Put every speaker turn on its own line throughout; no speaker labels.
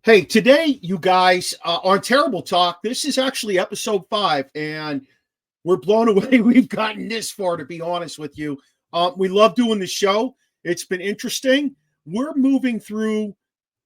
Hey, today, you guys, on Terrible Talk, this is actually episode 5, and we're blown away we've gotten this far, to be honest with you. We love doing the show. It's been interesting. We're moving through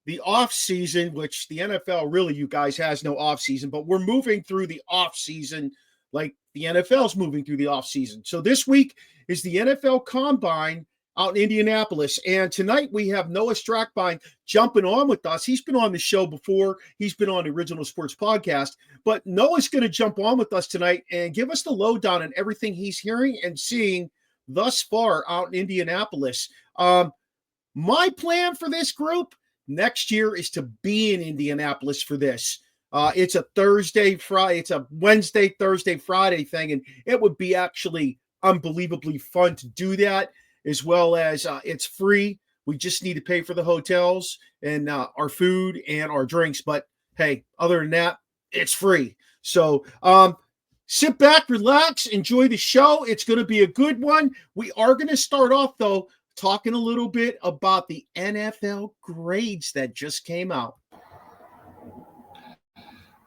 the off season, which the NFL really, you guys, has no off season, but we're moving through the off season like the NFL's moving through the off season. So this week is the NFL Combine out in Indianapolis, and tonight we have Noah Strackbein jumping on with us. He's been on the show before. He's been on the Original Sports Podcast, but Noah's going to jump on with us tonight and give us the lowdown on everything he's hearing and seeing thus far out in Indianapolis. My plan for this group next year is to be in Indianapolis for this. It's a Thursday, Friday. It's a Wednesday, Thursday, Friday thing, and it would be actually unbelievably fun to do that, as well as it's free. We just need to pay for the hotels and our food and our drinks. But hey, other than that, it's free. So sit back, relax, enjoy the show. It's going to be a good one. We are going to start off, though, talking a little bit about the NFL grades that just came out.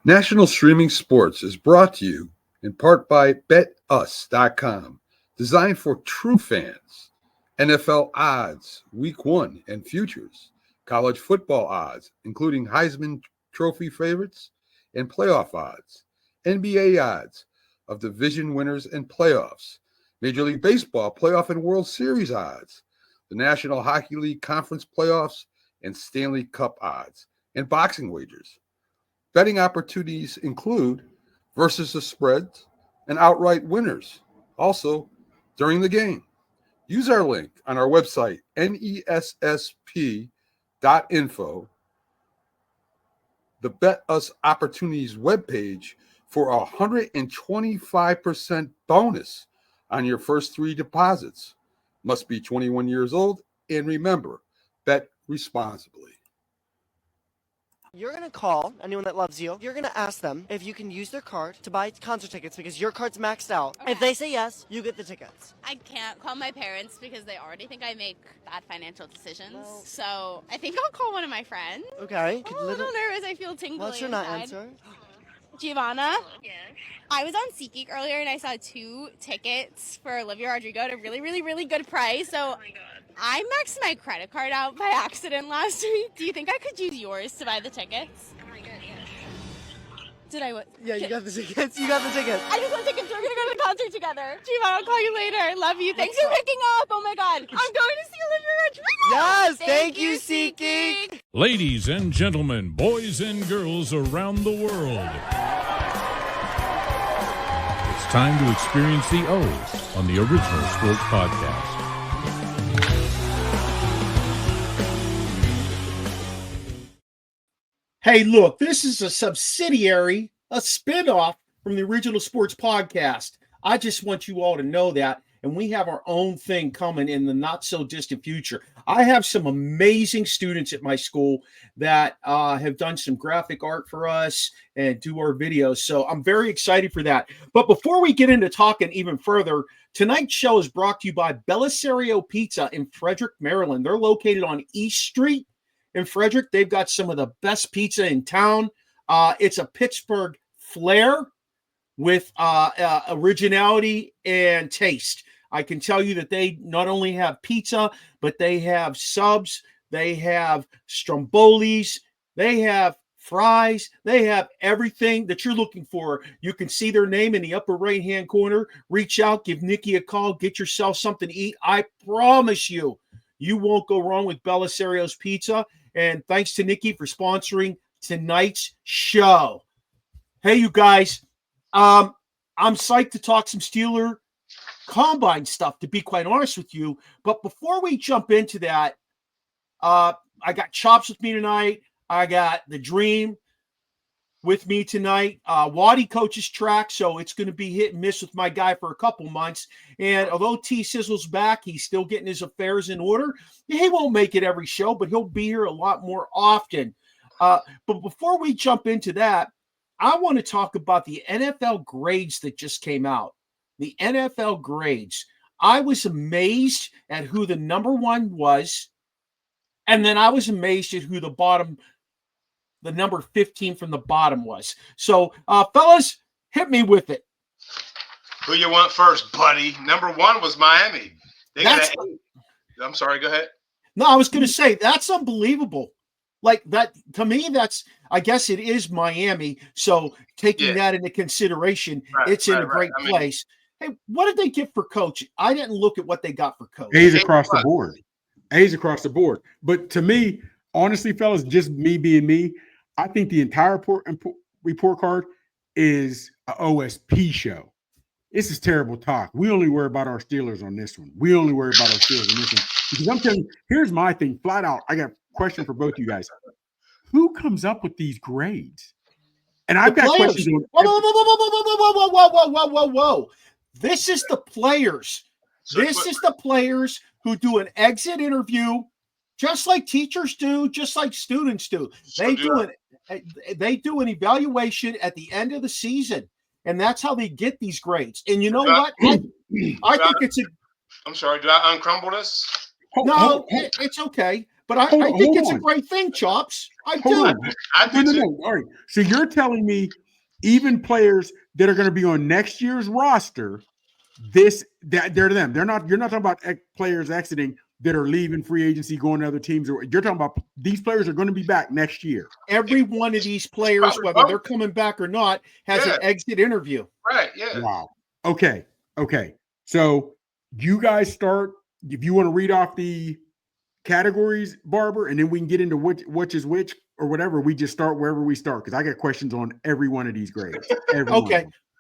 National Streaming Sports is brought to you in part by BetUs.com, designed for true fans. NFL odds, Week 1 and futures, college football odds, including Heisman Trophy favorites and playoff odds, NBA odds of division winners and playoffs, Major League Baseball playoff and World Series odds, the National Hockey League Conference playoffs and Stanley Cup odds, and boxing wagers. Betting opportunities include versus the spreads and outright winners, also during the game. Use our link on our website, nessp.info, the Bet Us Opportunities webpage, for a 125% bonus on your first 3 deposits. Must be 21 years old, and remember, bet responsibly.
You're going to call anyone that loves you. You're going to ask them if you can use their card to buy concert tickets because your card's maxed out. Okay. If they say yes, you get the tickets.
I can't call my parents because they already think I make bad financial decisions. Well, so I think I'll call one of my friends.
Okay.
I'm a little nervous. I feel tingly.
What's your not answer?
Giovanna?
Yes.
I was on SeatGeek earlier and I saw 2 tickets for Olivia Rodrigo at a really, really, really good price. So
Oh my god.
I maxed my credit card out by accident last week. Do you think I could use yours to buy the tickets?
Oh my god, yes.
Did I what?
Yeah, you got the tickets. You got the tickets.
I just want tickets. We're going to go to the concert together. Giovanna, I'll call you later. I love you. Thanks for picking up. Oh my god. I'm going to see Olivia Rodrigo.
Yes, thank you, SeatGeek.
Ladies and gentlemen, boys and girls around the world, it's time to experience the O's on the Original Sports Podcast.
Hey, look, this is a subsidiary, a spinoff from the Original Sports Podcast. I just want you all to know that, and we have our own thing coming in the not-so-distant future. I have some amazing students at my school that have done some graphic art for us and do our videos, so I'm very excited for that. But before we get into talking even further, tonight's show is brought to you by Belisario Pizza in Frederick, Maryland. They're located on East Street in Frederick. They've got some of the best pizza in town. It's a Pittsburgh flair with originality and taste. I can tell you that they not only have pizza, but they have subs, they have strombolis, they have fries, they have everything that you're looking for. You can see their name in the upper right-hand corner. Reach out, give Nikki a call, get yourself something to eat. I promise you, you won't go wrong with Belisario's Pizza. And thanks to Nikki for sponsoring tonight's show. Hey, you guys, I'm psyched to talk some Steeler Combine stuff, to be quite honest with you. But before we jump into that, I got Chops with me tonight. I got the Dream with me tonight. Waddy coaches track, so it's going to be hit and miss with my guy for a couple months. And although T Sizzle's back, he's still getting his affairs in order. He won't make it every show, but he'll be here a lot more often. But before we jump into that, I want to talk about the NFL grades that just came out. The NFL grades. I was amazed at who the number one was, and then I was amazed at who the bottom the number 15 from the bottom was. So, fellas, hit me with it.
Who you want first, buddy? Number 1 was Miami. They got
That's,
I'm sorry, go ahead.
no, I was going to say, that's unbelievable. Like that, to me, that's, I guess it is Miami. So taking that into consideration, it's in a great place. Hey, what did they get for coach? I didn't look at what they got for coach.
A's across the board. A's across the board. But to me, honestly, fellas, just me being me, I think the entire report card is an OSP show. This is terrible talk. We only worry about our Steelers on this one. We only worry about our Steelers on this one. Because I'm telling you, here's my thing, flat out. I got a question for both of you guys. Who comes up with these grades? And I've got questions on
Whoa. This is the players. This is the players who do an exit interview, just like teachers do, just like students do. They do an evaluation at the end of the season. And that's how they get these grades. And you know what? I think it's a.
I'm sorry. Did I uncrumble this?
It's okay. But I think it's a great thing, Chops. I do.
No. All right. So you're telling me even players that are going to be on next year's roster, that they're them. They're not. You're not talking about players exiting that are leaving free agency, going to other teams. Or you're talking about these players are going to be back next year.
Every one of these players, whether they're coming back or not, has an exit interview.
Right. Yeah.
Wow. Okay. So you guys start. If you want to read off the categories, Barber, and then we can get into which is which or whatever. We just start wherever we start because I got questions on every one of these grades.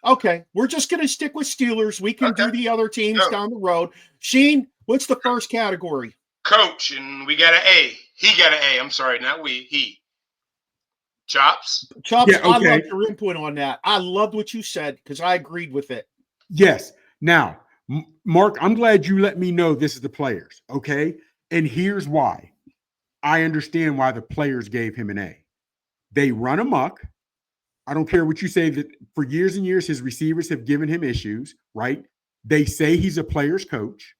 Okay. We're just going to stick with Steelers. We can do the other teams down the road. Sheen, what's the first category?
Coach, and we got an A. He got an A. I'm sorry, not we. He. Chops.
Yeah, okay. I love your input on that. I loved what you said because I agreed with it.
Yes. Now, Mark, I'm glad you let me know this is the players, okay? And here's why. I understand why the players gave him an A. They run amok. I don't care what you say, that for years and years, his receivers have given him issues, right? They say he's a player's coach.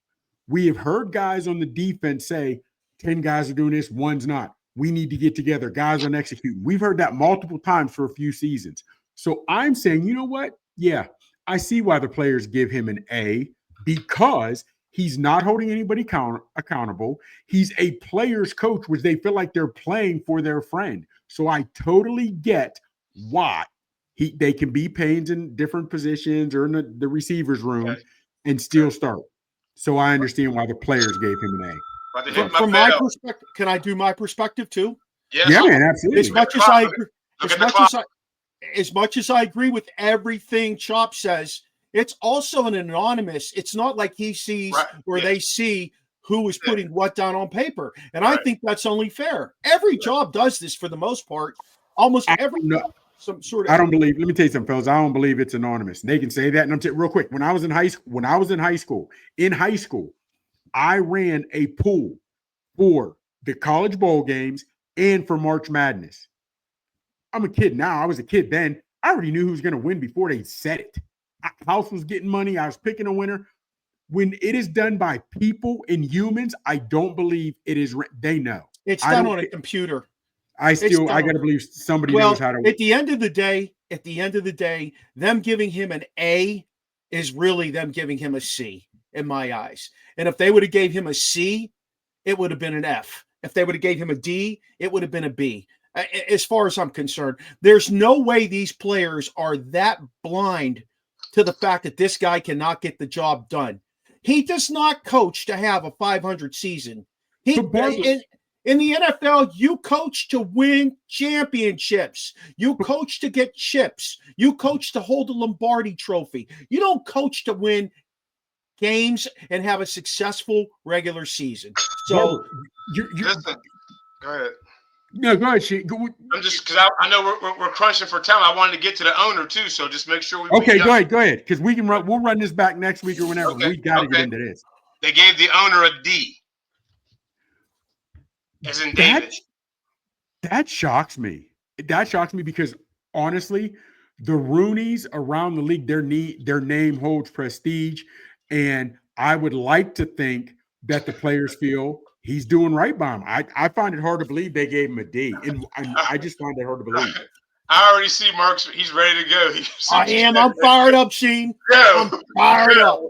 We have heard guys on the defense say 10 guys are doing this, one's not. We need to get together. Guys aren't executing. We've heard that multiple times for a few seasons. So I'm saying, you know what? Yeah, I see why the players give him an A because he's not holding anybody accountable. He's a player's coach, which they feel like they're playing for their friend. So I totally get why they can be pains in different positions or in the receiver's room and still start. So I understand why the players gave him an A.
From my perspective, can I do my perspective too?
Yes.
Yeah, man, absolutely.
As much as I agree with everything Chop says, it's also an anonymous. It's not like he sees they see who is putting what down on paper. And I think that's only fair. Every job does this for the most part. Almost every some sort of.
I don't believe. Let me tell you something, fellas. I don't believe it's anonymous. They can say that. And I'm telling you real quick. When I was in high school, I ran a pool for the college bowl games and for March Madness. I'm a kid now. I was a kid then. I already knew who was going to win before they said it. House was getting money. I was picking a winner. When it is done by people and humans, I don't believe it is. They know.
It's done on a computer.
I got to believe somebody knows how to.
At the end of the day, them giving him an A is really them giving him a C in my eyes. And if they would have gave him a C, it would have been an F. If they would have gave him a D, it would have been a B. As far as I'm concerned, there's no way these players are that blind to the fact that this guy cannot get the job done. He does not coach to have a 500 season. In the NFL, you coach to win championships. You coach to get chips. You coach to hold the Lombardi trophy. You don't coach to win games and have a successful regular season. So,
Listen, go ahead.
No, go ahead, Shane.
I'm just because I know we're crunching for time. I wanted to get to the owner too, so just make sure we.
Okay, go ahead, because we'll run this back next week or whenever. Okay, we got to get into this.
They gave the owner a D, as in David.
That shocks me. That shocks me because honestly, the Rooneys around the league, their name holds prestige, and I would like to think that the players feel he's doing right by him. I find it hard to believe they gave him a D, and I just find it hard to believe.
I already see Mark's. He's ready to go.
I am. I'm fired up, Sheen.
Go.
I'm fired up.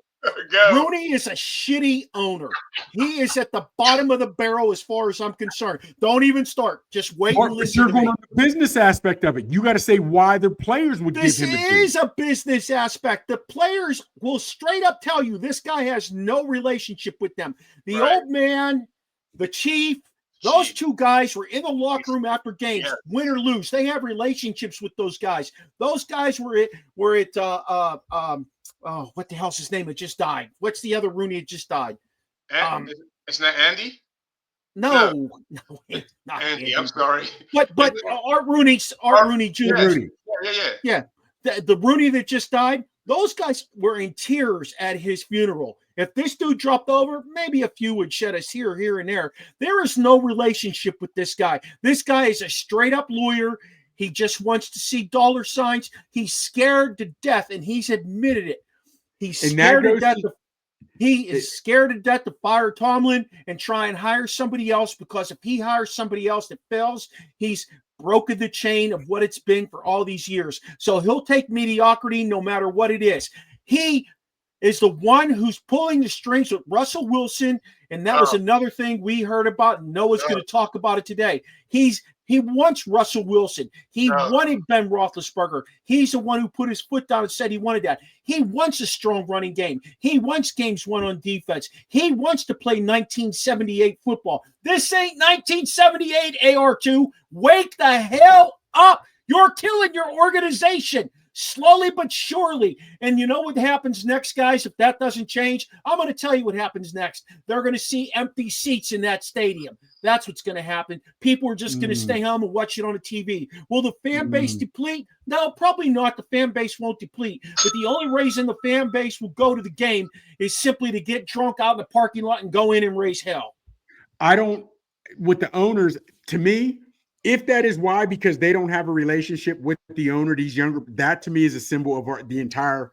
Go.
Rooney is a shitty owner. He is at the bottom of the barrel as far as I'm concerned. Don't even start. Just wait and listen
You're
to
going
me.
on the business aspect of it. You got to say why the players would
This
give him a D.
is a business aspect. The players will straight up tell you this guy has no relationship with them. The old man, the chief, those two guys were in the locker room after games, win or lose. They have relationships with those guys. Those guys were at what the hell's his name? It just died. What's the other Rooney that just died?
It's not Andy?
No, not
Andy. I'm sorry.
But Art Rooney Jr.
Rooney.
Yeah. The Rooney that just died, those guys were in tears at his funeral. If this dude dropped over, maybe a few would shed us here, and there. There is no relationship with this guy. This guy is a straight-up lawyer. He just wants to see dollar signs. He's scared to death, and he's admitted it. He's scared to death. He is scared to death to fire Tomlin and try and hire somebody else, because if he hires somebody else that fails, he's broken the chain of what it's been for all these years. So he'll take mediocrity no matter what it is. He is the one who's pulling the strings with Russell Wilson, and that was another thing we heard about, and Noah's going to talk about it today. He wants Russell Wilson. He wanted Ben Roethlisberger. He's the one who put his foot down and said he wanted that. He wants a strong running game. He wants games won on defense. He wants to play 1978 football. This ain't 1978, AR2. Wake the hell up. You're killing your organization. Slowly but surely. And you know what happens next, guys? If that doesn't change, I'm going to tell you what happens next. They're going to see empty seats in that stadium. That's what's going to happen. People are just going to stay home and watch it on the TV. Will the fan base deplete? No, probably not. The fan base won't deplete. But the only reason the fan base will go to the game is simply to get drunk out in the parking lot and go in and raise hell.
With the owners, to me, if that is why, because they don't have a relationship with the owner, these younger, that to me is a symbol of the entire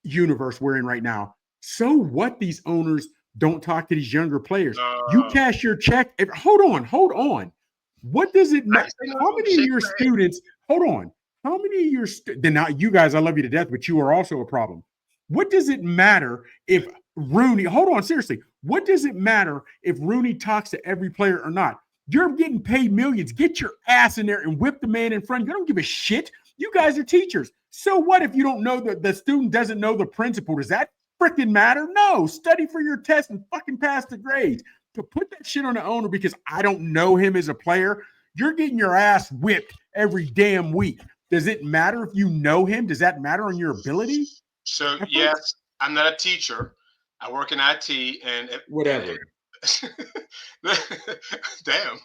universe we're in right now. So what? These owners don't talk to these younger players. You cash your check. Hold on. What does it matter? How many of your students, how many of your then now you guys, I love you to death, but you are also a problem. What does it matter if Rooney, seriously, what does it matter if Rooney talks to every player or not? You're getting paid millions. Get your ass in there and whip the man in front. You don't give a shit. You guys are teachers. So what if you don't know the student doesn't know the principal? Does that freaking matter? No. Study for your test and fucking pass the grades. To put that shit on the owner because I don't know him as a player, you're getting your ass whipped every damn week. Does it matter if you know him? Does that matter on your ability?
So, yes, I'm not a teacher. I work in IT and
whatever.
Damn.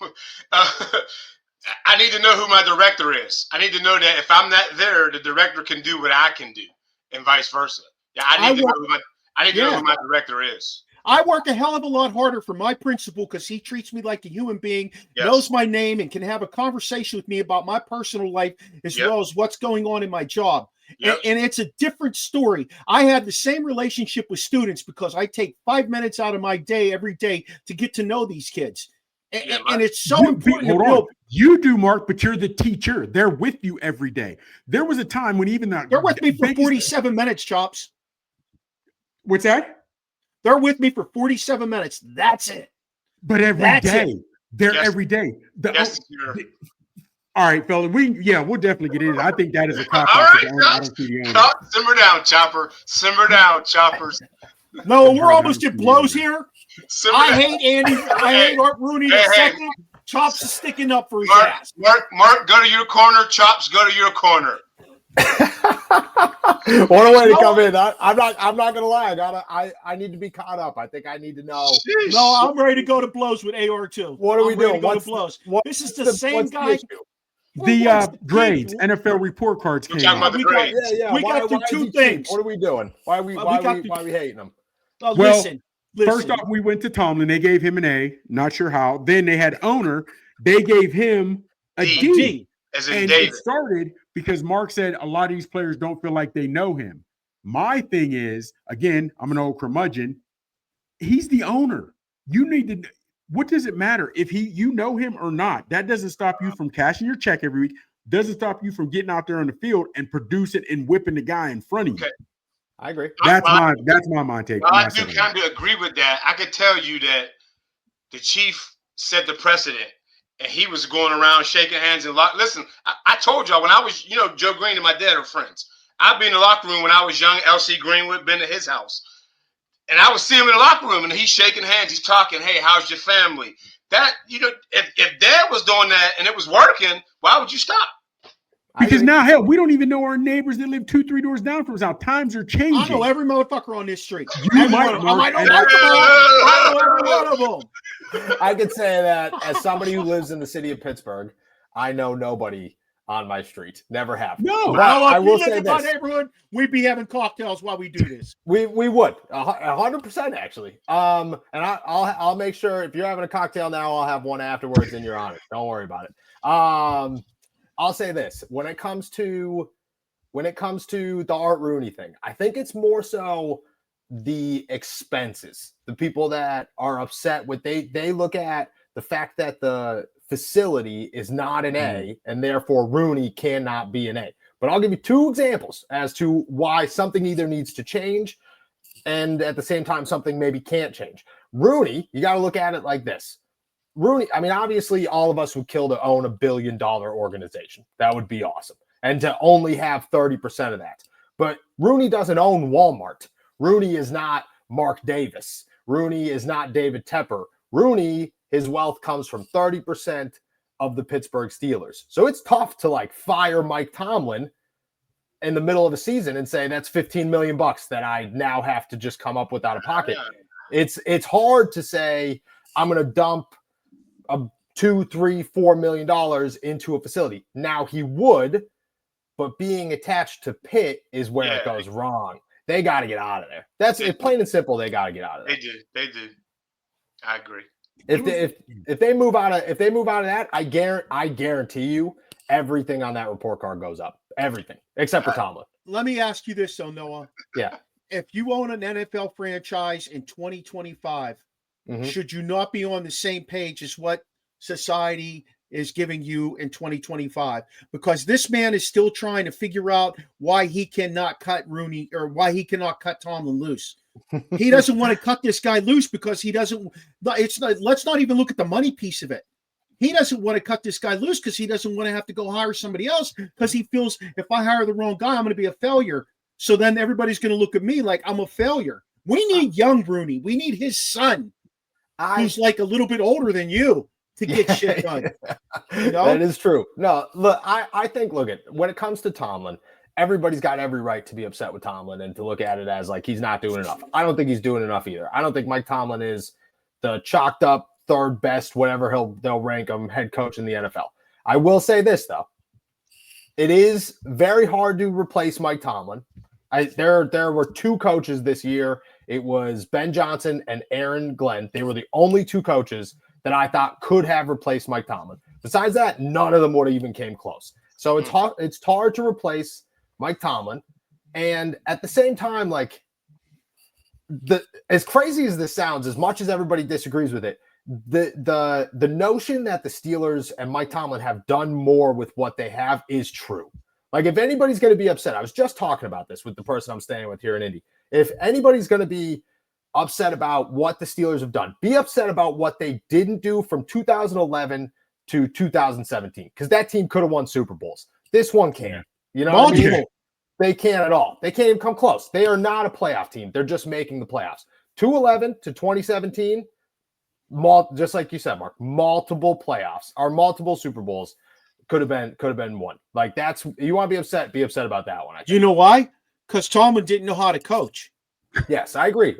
I need to know who my director is. I need to know that if I'm not there, the director can do what I can do, and vice versa. Yeah, I need to know who my director is.
I work a hell of a lot harder for my principal because he treats me like a human being, knows my name, and can have a conversation with me about my personal life as well as what's going on in my job. And it's a different story. I have the same relationship with students because I take 5 minutes out of my day every day to get to know these kids. And it's so important.
Hold on. You do, Mark, but you're the teacher. They're with you every day. There was a time when even they're
with me for 47 minutes, Chops.
What's that?
They're with me for 47 minutes. That's it.
But every day. They're every day. All right, fella. We'll definitely get in. I think that is a cop.
All right, simmer down, Chopper. Simmer down, Choppers.
No, we're almost at blows here. I hate Andy. I hate Art Rooney. Second, Chops is sticking up for his ass.
Mark, go to your corner. Chops, go to your corner.
What a way to come in! I'm not gonna lie. I need to be caught up. I think I need to know.
No, I'm ready to go to blows with AR2.
What are we doing?
This is the same guy.
The grades, NFL report cards came out.
We got through two things.
What are we doing? Why are we hating them?
Listen.
First off, we went to Tomlin. They gave him an A. Not sure how. Then they had owner. They gave him a D. And it started because Mark said a lot of these players don't feel like they know him. My thing is, again, I'm an old curmudgeon. He's the owner. You need to. what does it matter if you know him or not? That doesn't stop you from cashing your check every week. Doesn't stop you from getting out there on the field and producing and whipping the guy in front of you.
Okay.
I agree.
That's my mind take.
Well, I do kind of agree with that. I could tell you that the chief set the precedent, and he was going around shaking hands and listen. I told y'all when I was, Joe Green and my dad are friends. I've been in the locker room when I was young. LC Greenwood, been to his house, and I would see him in the locker room, and he's shaking hands. He's talking. Hey, how's your family? That if Dad was doing that and it was working, why would you stop?
Because now, hell, we don't even know our neighbors that live 2-3 doors down from us. Now times are changing.
I know every motherfucker on this street.
You might know
every one of them. I could say that as somebody who lives in the city of Pittsburgh, I know nobody on my street. Never have.
No,
but I will say this:
neighborhood, we'd be having cocktails while we do this.
We would 100% actually. And I'll make sure if you're having a cocktail now, I'll have one afterwards in your honor. Don't worry about it. I'll say this: when it comes to the Art Rooney thing, I think it's more so the expenses. The people that are upset with they look at the fact that the facility is not an A, and therefore Rooney cannot be an A. But I'll give you two examples as to why something either needs to change, and at the same time something maybe can't change. Rooney, you got to look at it like this. Rooney, I mean, obviously all of us would kill to own $1 billion organization. That would be awesome. And to only have 30% of that. But Rooney doesn't own Walmart. Rooney is not Mark Davis. Rooney is not David Tepper. Rooney, his wealth comes from 30% of the Pittsburgh Steelers. So it's tough to fire Mike Tomlin in the middle of a season and say that's $15 million that I now have to just come up with out of pocket. It's hard to say I'm going to dump a $2, $3, $4 million into a facility. Now he would, but being attached to Pitt is where it goes wrong. They got to get out of there. That's it, plain and simple. They got to get out of there.
They do. I agree.
If they move out of that, I guarantee you everything on that report card goes up. Everything except for Tomlin.
Let me ask you this, though, Noah.
Yeah.
If you own an NFL franchise in 2025, should you not be on the same page as what society is giving you in 2025? Because this man is still trying to figure out why he cannot cut Rooney or why he cannot cut Tomlin loose. He doesn't want to cut this guy loose because he doesn't. Let's not even look at the money piece of it. He doesn't want to cut this guy loose because he doesn't want to have to go hire somebody else because he feels if I hire the wrong guy, I'm going to be a failure. So then everybody's going to look at me like I'm a failure. We need young Rooney. We need his son, who's a little bit older than you, to get shit done. You know?
That is true. No, look, I think, when it comes to Tomlin, everybody's got every right to be upset with Tomlin and to look at it as he's not doing enough. I don't think he's doing enough either. I don't think Mike Tomlin is the chalked up third best, whatever they'll rank him, head coach in the NFL. I will say this, though. It is very hard to replace Mike Tomlin. There were two coaches this year. It was Ben Johnson and Aaron Glenn. They were the only two coaches that I thought could have replaced Mike Tomlin. Besides that, none of them would have even came close. So it's hard to replace Mike Tomlin. And at the same time, as crazy as this sounds, as much as everybody disagrees with it, the notion that the Steelers and Mike Tomlin have done more with what they have is true. If anybody's going to be upset, I was just talking about this with the person I'm staying with here in Indy. If anybody's going to be upset about what the Steelers have done, be upset about what they didn't do from 2011 to 2017, because that team could have won Super Bowls. This one can't. You know what I mean? They can't at all. They can't even come close. They are not a playoff team. They're just making the playoffs. 2011 to 2017, just like you said, Mark, multiple playoffs or multiple Super Bowls could have been one. That's, you want to be upset about that one.
You know why? Because Tomlin didn't know how to coach.
Yes, I agree.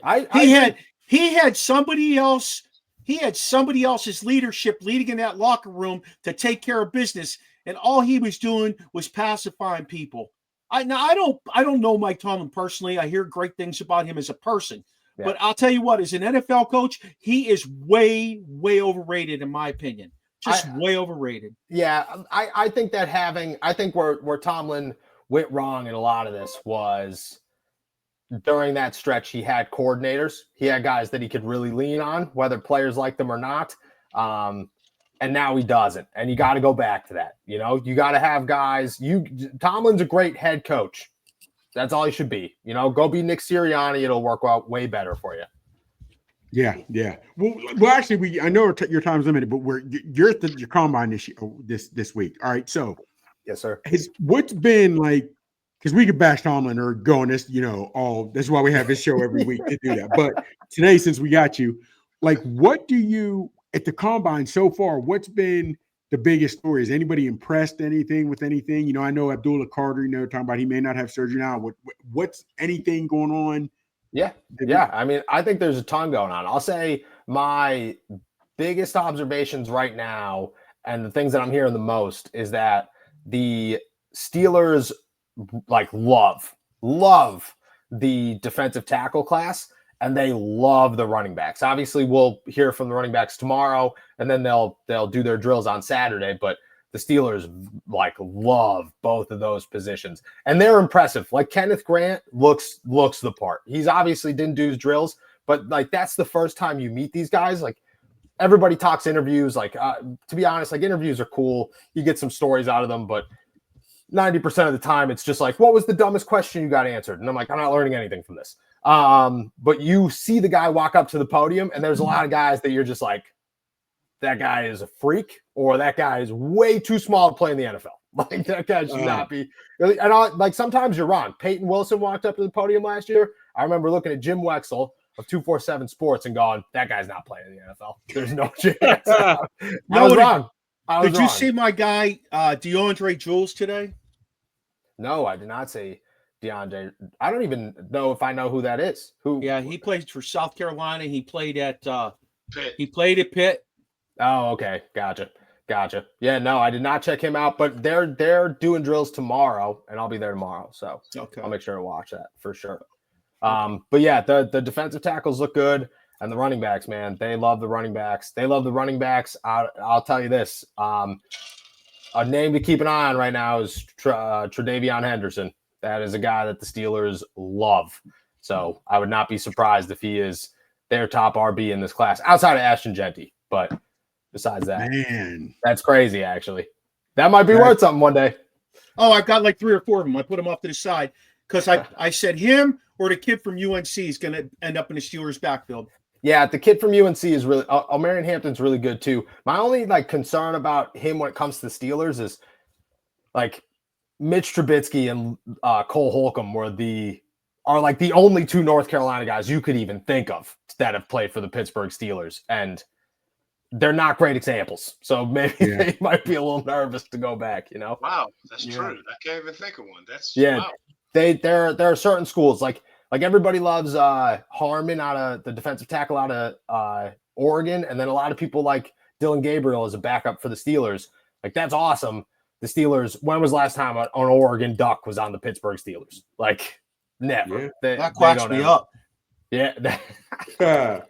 He had somebody else. He had somebody else's leadership leading in that locker room to take care of business, and all he was doing was pacifying people. I don't know Mike Tomlin personally. I hear great things about him as a person, but I'll tell you what, as an NFL coach, he is way, way overrated in my opinion. Just way overrated.
Yeah, I think that where Tomlin went wrong in a lot of this was during that stretch, he had coordinators. He had guys that he could really lean on, whether players like them or not. And now he doesn't. And you got to go back to that. You know, you got to have guys. Tomlin's a great head coach. That's all he should be. You know, go be Nick Sirianni. It'll work out way better for you.
Yeah. Well, actually, I know your time's limited, but you're at your combine this week. All right. So,
yes, sir.
What's been like? Because we could bash Tomlin or go on this, that's why we have this show every week to do that. But today, since we got you, like, what do you at the combine so far? What's been the biggest story? Is anybody impressed with anything? You know, I know Abdullah Carter, talking about he may not have surgery now. What's anything going on?
Yeah. I mean, I think there's a ton going on. I'll say my biggest observations right now, and the things that I'm hearing the most, is that the Steelers love the defensive tackle class, and they love the running backs. Obviously, we'll hear from the running backs tomorrow, and then they'll do their drills on Saturday. But the Steelers love both of those positions, and they're impressive. Like Kenneth Grant looks the part. He's obviously didn't do his drills, but that's the first time you meet these guys. Like, everybody talks interviews. To be honest, interviews are cool. You get some stories out of them, but 90% of the time it's just what was the dumbest question you got answered? And I'm like, I'm not learning anything from this. But you see the guy walk up to the podium, and there's a lot of guys that you're just like, that guy is a freak, or that guy is way too small to play in the NFL. That guy should not be. And sometimes you're wrong. Peyton Wilson walked up to the podium last year. I remember looking at Jim Wexell of 247 Sports and going, that guy's not playing in the NFL. There's no chance. I was wrong.
Did you see my guy, DeAndre Jules, today?
No, I did not say DeAndre. I don't even know if I know who that is. Who?
Yeah, he plays for South Carolina. He played at
Pitt.
He played at Pitt.
Oh, okay. Gotcha. Yeah, no, I did not check him out, but they're doing drills tomorrow, and I'll be there tomorrow. So okay. I'll make sure to watch that for sure. But yeah, the defensive tackles look good, and the running backs, man, they love the running backs. I'll tell you this. A name to keep an eye on right now is Tre'Davion Henderson. That is a guy that the Steelers love. So I would not be surprised if he is their top RB in this class, outside of Ashton Genty. But besides that, man, that's crazy, actually. That might be worth something one day.
Oh, I've got 3 or 4 of them. I put them off to the side because I said him or the kid from UNC is going to end up in the Steelers' backfield.
Yeah, the kid from UNC is really Marion Hampton's really good too. My only concern about him when it comes to the Steelers is Mitch Trubisky and Cole Holcomb are the only 2 North Carolina guys you could even think of that have played for the Pittsburgh Steelers, and they're not great examples. So maybe they might be a little nervous to go back.
Wow, that's true. I can't even think of one.
Wow. There are certain schools like everybody loves Harmon out of the defensive tackle out of Oregon. And then a lot of people like Dylan Gabriel as a backup for the Steelers. That's awesome. The Steelers, when was the last time an Oregon Duck was on the Pittsburgh Steelers? Never.
Yeah. That quacks me up.
Yeah. Yeah.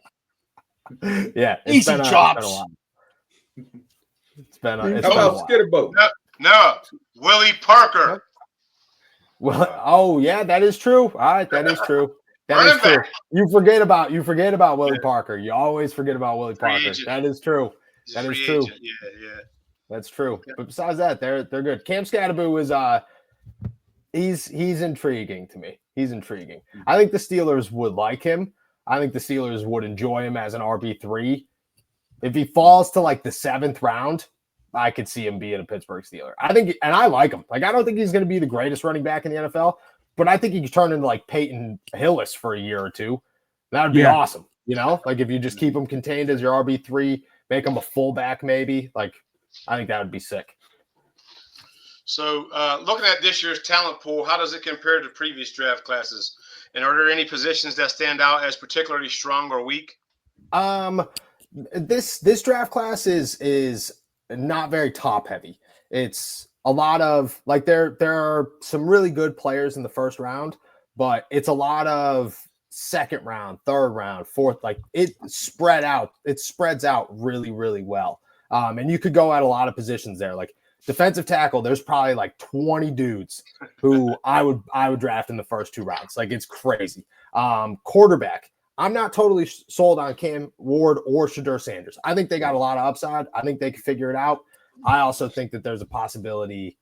Easy chops.
It's been a
while.
No. Willie Parker.
Well, oh yeah, that is true. All right, that is true. That is true. You forget about Willie Parker. You always forget about Willie Parker. That is true. That is true.
Yeah.
That's true. But besides that, they're good. Cam Scatterbo is he's intriguing to me. He's intriguing. I think the Steelers would like him. I think the Steelers would enjoy him as an RB3. If he falls to the 7th round, I could see him being a Pittsburgh Steeler. I like him. I don't think he's going to be the greatest running back in the NFL, but I think he could turn into Peyton Hillis for a year or two. That would be awesome. If you just keep him contained as your RB3, make him a fullback maybe. I think that would be sick.
So looking at this year's talent pool, how does it compare to previous draft classes? And are there any positions that stand out as particularly strong or weak?
This draft class is not very top heavy. It's a lot of there are some really good players in the first round, but it's a lot of second round, third round, fourth. It spreads out really, really well. And you could go at a lot of positions there. defensive tackle, there's probably like 20 dudes who I would draft in the first 2 rounds. Like, it's crazy. Quarterback, I'm not totally sold on Cam Ward or Shedeur Sanders. I think they got a lot of upside. I think they can figure it out. I also think that there's a possibility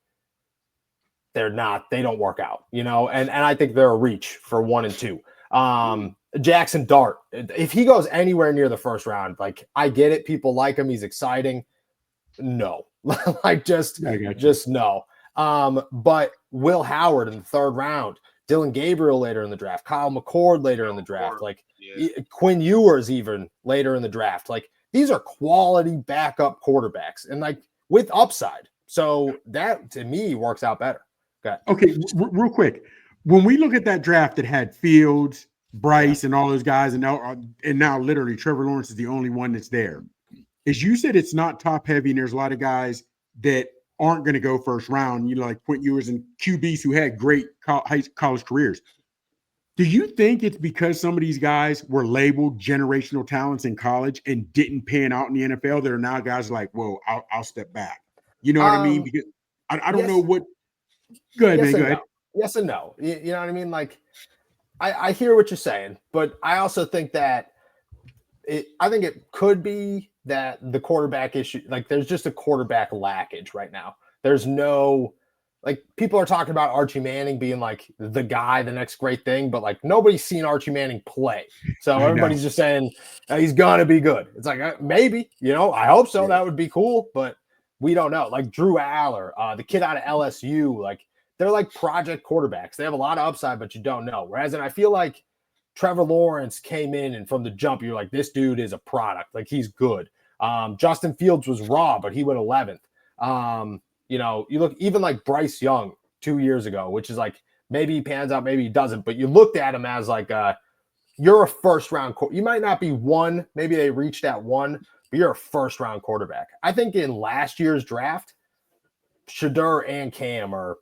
they don't work out, and I think they're a reach for 1 and 2. Jackson Dart, if he goes anywhere near the first round, like, I get it. People like him. He's exciting. No, like, just no. But Will Howard in the 3rd round, Dylan Gabriel later in the draft, Kyle McCord later in the draft, like Quinn Ewers even later in the draft. Like, these are quality backup quarterbacks and like with upside. So that to me works out better.
Okay, real quick. When we look at that draft that had Fields, Bryce, and all those guys, and now literally Trevor Lawrence is the only one that's there. As you said, it's not top heavy, and there's a lot of guys that aren't going to go first round, like Quint Ewers and QBs who had great college careers. Do you think it's because some of these guys were labeled generational talents in college and didn't pan out in the NFL that are now guys like, whoa, I'll step back? You know what I mean? Because I don't know what. Go ahead, man. Go ahead.
Yes and no. You know what I mean? Like, I hear what you're saying, but I also think that I think it could be that the quarterback issue, like, there's just a quarterback lackage right now. There's no, like, people are talking about Archie Manning being like the guy, the next great thing, but like nobody's seen Archie Manning play. So everybody's just saying he's going to be good. It's like, maybe, I hope so. Yeah. That would be cool, but we don't know. Like Drew Aller, the kid out of LSU, like, they're like project quarterbacks. They have a lot of upside, but you don't know. Whereas, and I feel like Trevor Lawrence came in and from the jump, you're like, this dude is a product. Like, he's good. Justin Fields was raw, but he went 11th. You look even like Bryce Young 2 years ago, which is like, maybe he pans out, maybe he doesn't, but you looked at him as like, you're a first round. You might not be 1. Maybe they reached at 1, but you're a first round quarterback. I think in last year's draft, Shedeur and Cam are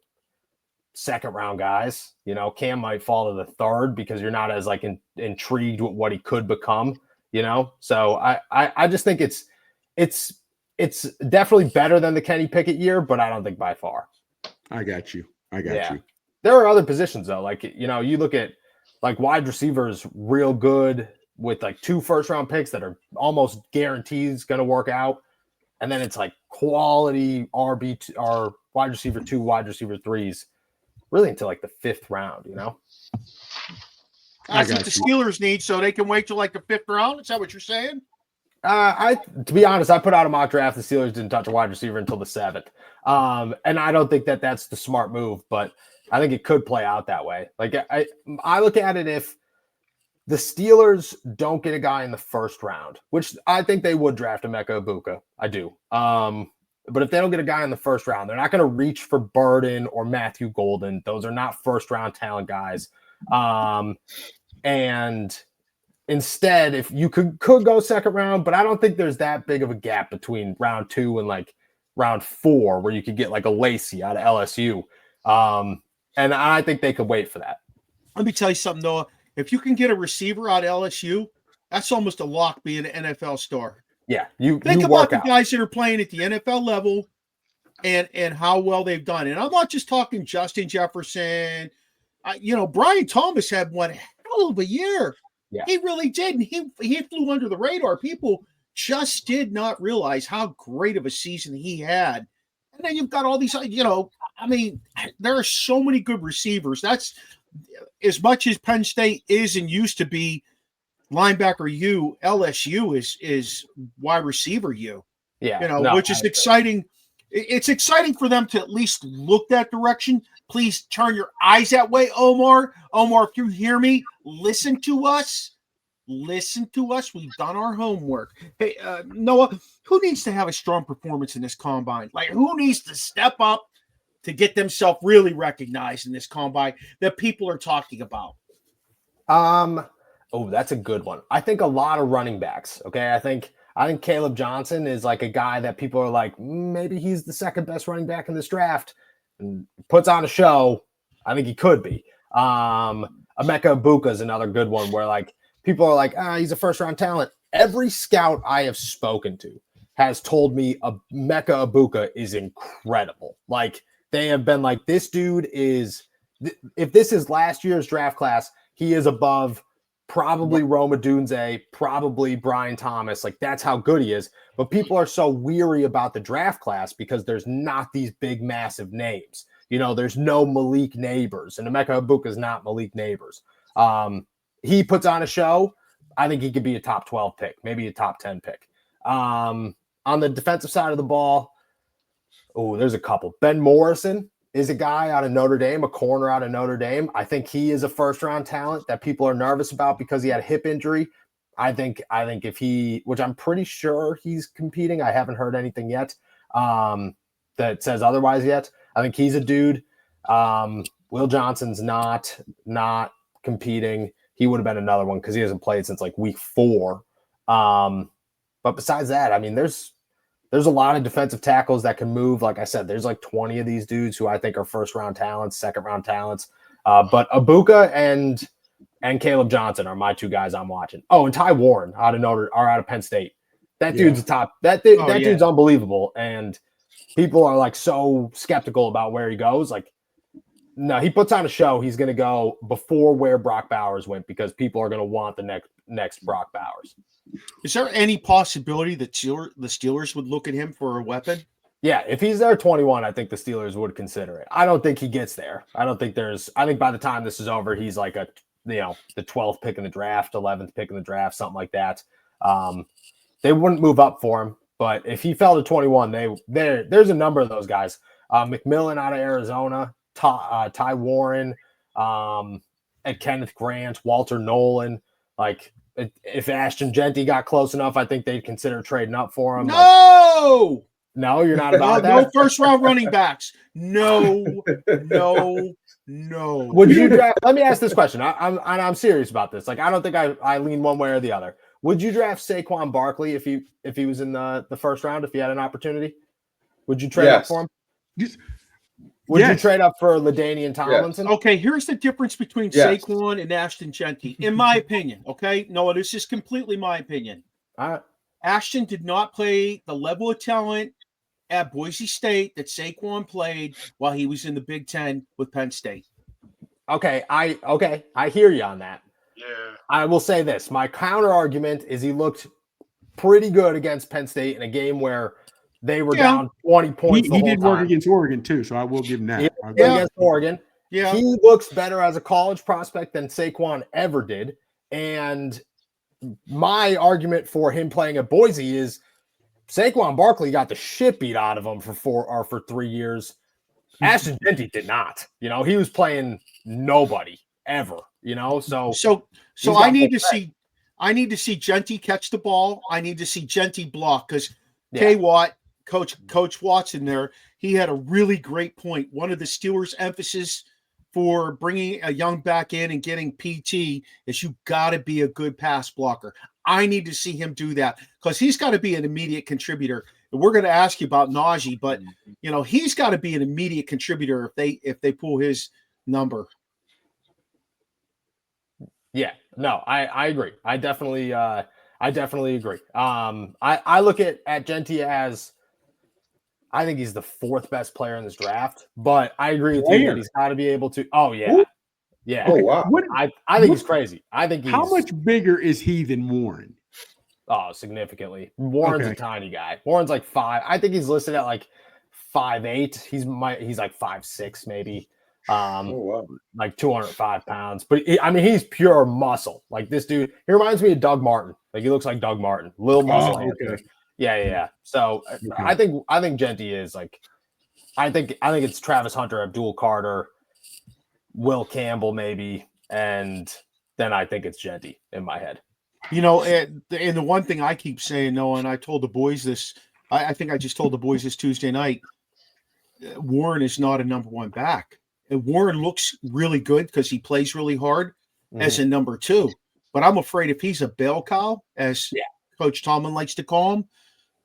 second round guys. Cam might fall to the 3rd because you're not as like intrigued with what he could become, So I just think it's definitely better than the Kenny Pickett year, but I don't think by far.
I got you. You.
There are other positions though. Like, you look at like wide receivers real good with like 2 first round picks that are almost guaranteed going to work out. And then it's like quality RB or wide receiver 2, wide receiver 3s really until like the 5th round,
That's what the Steelers need, so they can wait till like the 5th round. Is that what you're saying?
To be honest, I put out a mock draft. The Steelers didn't touch a wide receiver until the 7th. And I don't think that that's the smart move, but I think it could play out that way. Like, I look at it, if the Steelers don't get a guy in the 1st round, which I think they would draft Emeka Egbuka. I do. But if they don't get a guy in the 1st round, they're not going to reach for Burden or Matthew Golden. Those are not 1st round talent guys. And instead, if you could go 2nd round, but I don't think there's that big of a gap between round 2 and like round 4 where you could get like a Lacey out of LSU. And I think they could wait for that.
Let me tell you something, Noah. If you can get a receiver out of LSU, that's almost a lock being an NFL star.
Yeah,
think about the guys that are playing at the NFL level and how well they've done. And I'm not just talking Justin Jefferson. Brian Thomas had one hell of a year. Yeah. He really did. And he flew under the radar. People just did not realize how great of a season he had. And then you've got all these, there are so many good receivers. That's as much as Penn State is and used to be linebacker U, LSU is wide receiver U.
Yeah.
Which is exciting. It's exciting for them to at least look that direction. Please turn your eyes that way, Omar. Omar, if you hear me, listen to us. Listen to us. We've done our homework. Hey, Noah, who needs to have a strong performance in this combine? Like, who needs to step up to get themselves really recognized in this combine that people are talking about?
Oh, that's a good one. I think a lot of running backs. Okay. I think Caleb Johnson is like a guy that people are like, maybe he's the 2nd best running back in this draft and puts on a show. I think he could be. Emeka Egbuka is another good one where like people are like, he's a 1st round talent. Every scout I have spoken to has told me Emeka Egbuka is incredible. Like, they have been like, this dude is, if this is last year's draft class, he is above probably Roma Dunze, probably Brian Thomas. Like, that's how good he is. But people are so weary about the draft class because there's not these big, massive names. You know, there's no Malik Neighbors, and Emeka Egbuka is not Malik Neighbors. He puts on a show. I think he could be a top 12 pick, maybe a top 10 pick. On the defensive side of the ball, there's a couple. Ben Morrison is a guy out of Notre Dame, a corner out of Notre Dame. I think he is a first-round talent that people are nervous about because he had a hip injury. I think if he, which I'm pretty sure he's competing. I haven't heard anything yet that says otherwise yet. I think he's a dude. Will Johnson's not competing. He would have been another one because he hasn't played since like week 4. But besides that, I mean, there's a lot of defensive tackles that can move. Like I said, there's like 20 of these dudes who I think are first-round talents, second-round talents. But Egbuka and Caleb Johnson are my 2 guys I'm watching. Oh, and Ty Warren out of Penn State. That dude's a top. That dude's unbelievable. And people are like so skeptical about where he goes. Like, no, he puts on a show. He's going to go before where Brock Bowers went because people are going to want the next Brock Bowers.
Is there any possibility that the Steelers would look at him for a weapon?
Yeah, if he's there 21, I think the Steelers would consider it. I don't think he gets there. I think by the time this is over, he's like the 12th pick in the draft, 11th pick in the draft, something like that. They wouldn't move up for him, but if he fell to 21, there's a number of those guys. McMillan out of Arizona, Ty Warren, and Kenneth Grant, Walter Nolan. Like, if Ashton Genty got close enough, I think they'd consider trading up for him.
No!
No, you're not about that?
No first-round running backs. No.
Would you draft? Let me ask this question. I'm serious about this. Like, I don't think I lean one way or the other. Would you draft Saquon Barkley if he was in the first round, if he had an opportunity? Would you trade up for him? Would you trade up for LaDainian Tomlinson?
Yes. Okay, here's the difference between Saquon and Ashton Genty, in my opinion. Okay, Noah, this is completely my opinion. Ashton did not play the level of talent at Boise State that Saquon played while he was in the Big Ten with Penn State.
Okay, I hear you on that.
Yeah.
I will say this. My counter argument is he looked pretty good against Penn State in a game where they were down 20 points.
He did work against Oregon too, so I will give him that.
Against Oregon. Yeah. He looks better as a college prospect than Saquon ever did. And my argument for him playing at Boise is Saquon Barkley got the shit beat out of him for 3 years. Ashton Genty did not. You know, he was playing nobody ever. You know, so
I need to see Genty catch the ball. I need to see Genty block because K-Watt, Coach Watson there, he had a really great point. One of the Steelers' emphasis for bringing a young back in and getting PT is you got to be a good pass blocker. I need to see him do that because he's got to be an immediate contributor. We're going to ask you about Najee, but you know he's got to be an immediate contributor if they pull his number.
Yeah, no, I agree. I definitely agree. I look at Genty as I think he's the 4th best player in this draft, but I agree with you that he's got to be able to. Oh yeah, yeah.
Oh wow.
I think he's crazy. I think
how much bigger is he than Warren?
Oh, significantly. Warren's a tiny guy. Warren's like 5. I think he's listed at like 5'8". He's like 5'6", maybe. Like 205 pounds. But he's pure muscle. Like this dude, he reminds me of Doug Martin. Like he looks like Doug Martin. Little muscle. Yeah. So I think Genty is like, I think it's Travis Hunter, Abdul Carter, Will Campbell maybe, and then I think it's Genty in my head.
You know, and the one thing I keep saying, Noah, and I told the boys this, I think I just told the boys this Tuesday night, Warren is not a number 1 back. And Warren looks really good because he plays really hard as a number 2. But I'm afraid if he's a bell cow, as Coach Tomlin likes to call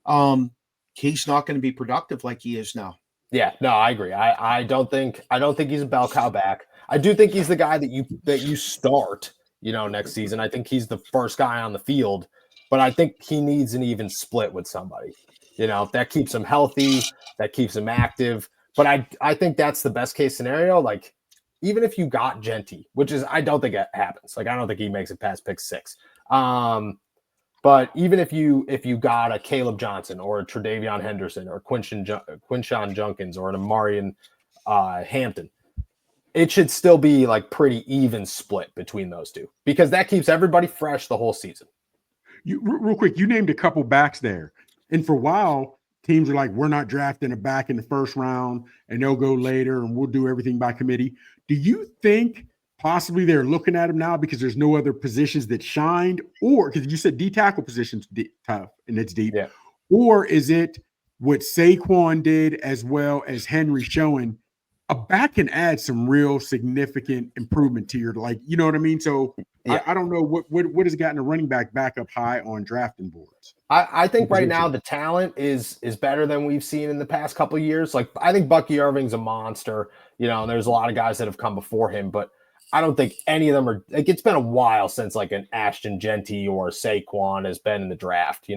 him, he's not going to be productive like he is now.
Yeah, no, I agree. I don't think he's a bell cow back. I do think he's the guy that you start, you know, next season. I think he's the first guy on the field. but I think he needs an even split with somebody. That keeps him healthy, that keeps him active. But I think that's the best case scenario. Like, even if you got Genty, which is, I don't think it happens. Like, I don't think he makes it past pick 6. But even if you got a Caleb Johnson or a Tre'Davion Henderson or Quinshon Junkins or an Amarian Hampton, it should still be like pretty even split between those two, because that keeps everybody fresh the whole season.
Real quick, you named a couple backs there. And for a while, teams are like, we're not drafting a back in the first round, and they'll go later, and we'll do everything by committee. Do you think possibly they're looking at him now because there's no other positions that shined, or because you said D tackle position's tough and it's deep,
yeah.
Or is it what Saquon did as well as Henry showing a back can add some real significant improvement to your, like, you know what I mean? So yeah. I don't know what has gotten a running back up high on drafting boards.
I think right now the talent is better than we've seen in the past couple of years. Like, I think Bucky Irving's a monster, and there's a lot of guys that have come before him, but I don't think any of them are, like, it's been a while since like an Ashton Genty or Saquon has been in the draft,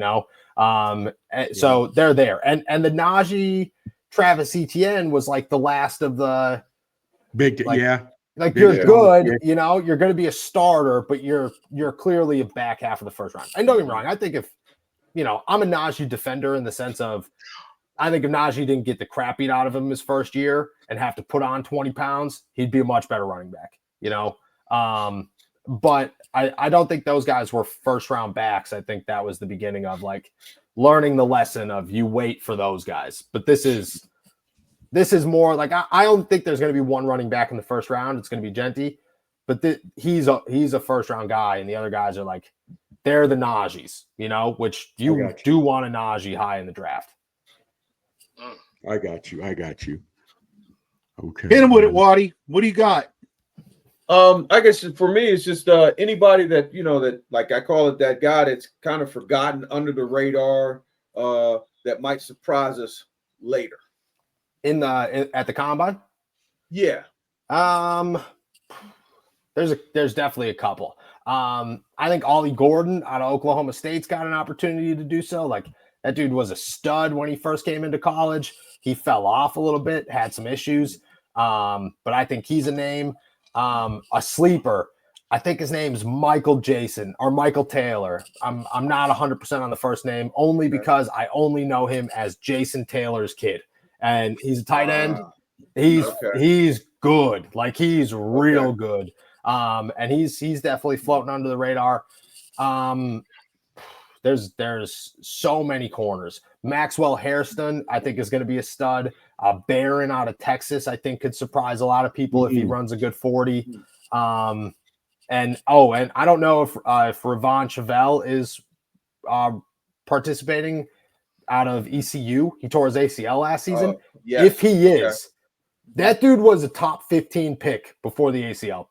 So they're there. And the Najee Travis Etienne was like the last of the
big,
Like, you're good, you're going to be a starter, but you're clearly a back half of the first round. And don't get me wrong, I think if, I'm a Najee defender in the sense of, I think if Najee didn't get the crap beat out of him his first year and have to put on 20 pounds, he'd be a much better running back, But I don't think those guys were first round backs. I think that was the beginning of like learning the lesson of you wait for those guys. But this is more like, I don't think there's going to be one running back in the first round. It's going to be Genty, but he's a first round guy, and the other guys are like, they're the Najees, which you do want a Najee high in the draft.
I got you. Okay.
Hit him with it, Waddy. What do you got?
I guess for me, it's just anybody that, that, like, I call it that guy that's kind of forgotten under the radar, that might surprise us later.
At the combine?
Yeah.
There's definitely a couple. I think Ollie Gordon out of Oklahoma State's got an opportunity to do so. Like, that dude was a stud when he first came into college. He fell off a little bit, had some issues. But I think he's a name. A sleeper, I think his name's Michael Jason or Michael Taylor. I'm not 100% on the first name, only because I only know him as Jason Taylor's kid. And he's a tight end. He's good. Like, he's real good. And he's definitely floating under the radar. There's so many corners. Maxwell Hairston, I think, is going to be a stud. Barron out of Texas, I think, could surprise a lot of people if he runs a good 40. And I don't know if Ravon Chevelle is participating out of ECU. He tore his ACL last season.
Yes.
If he is, that dude was a top 15 pick before the ACL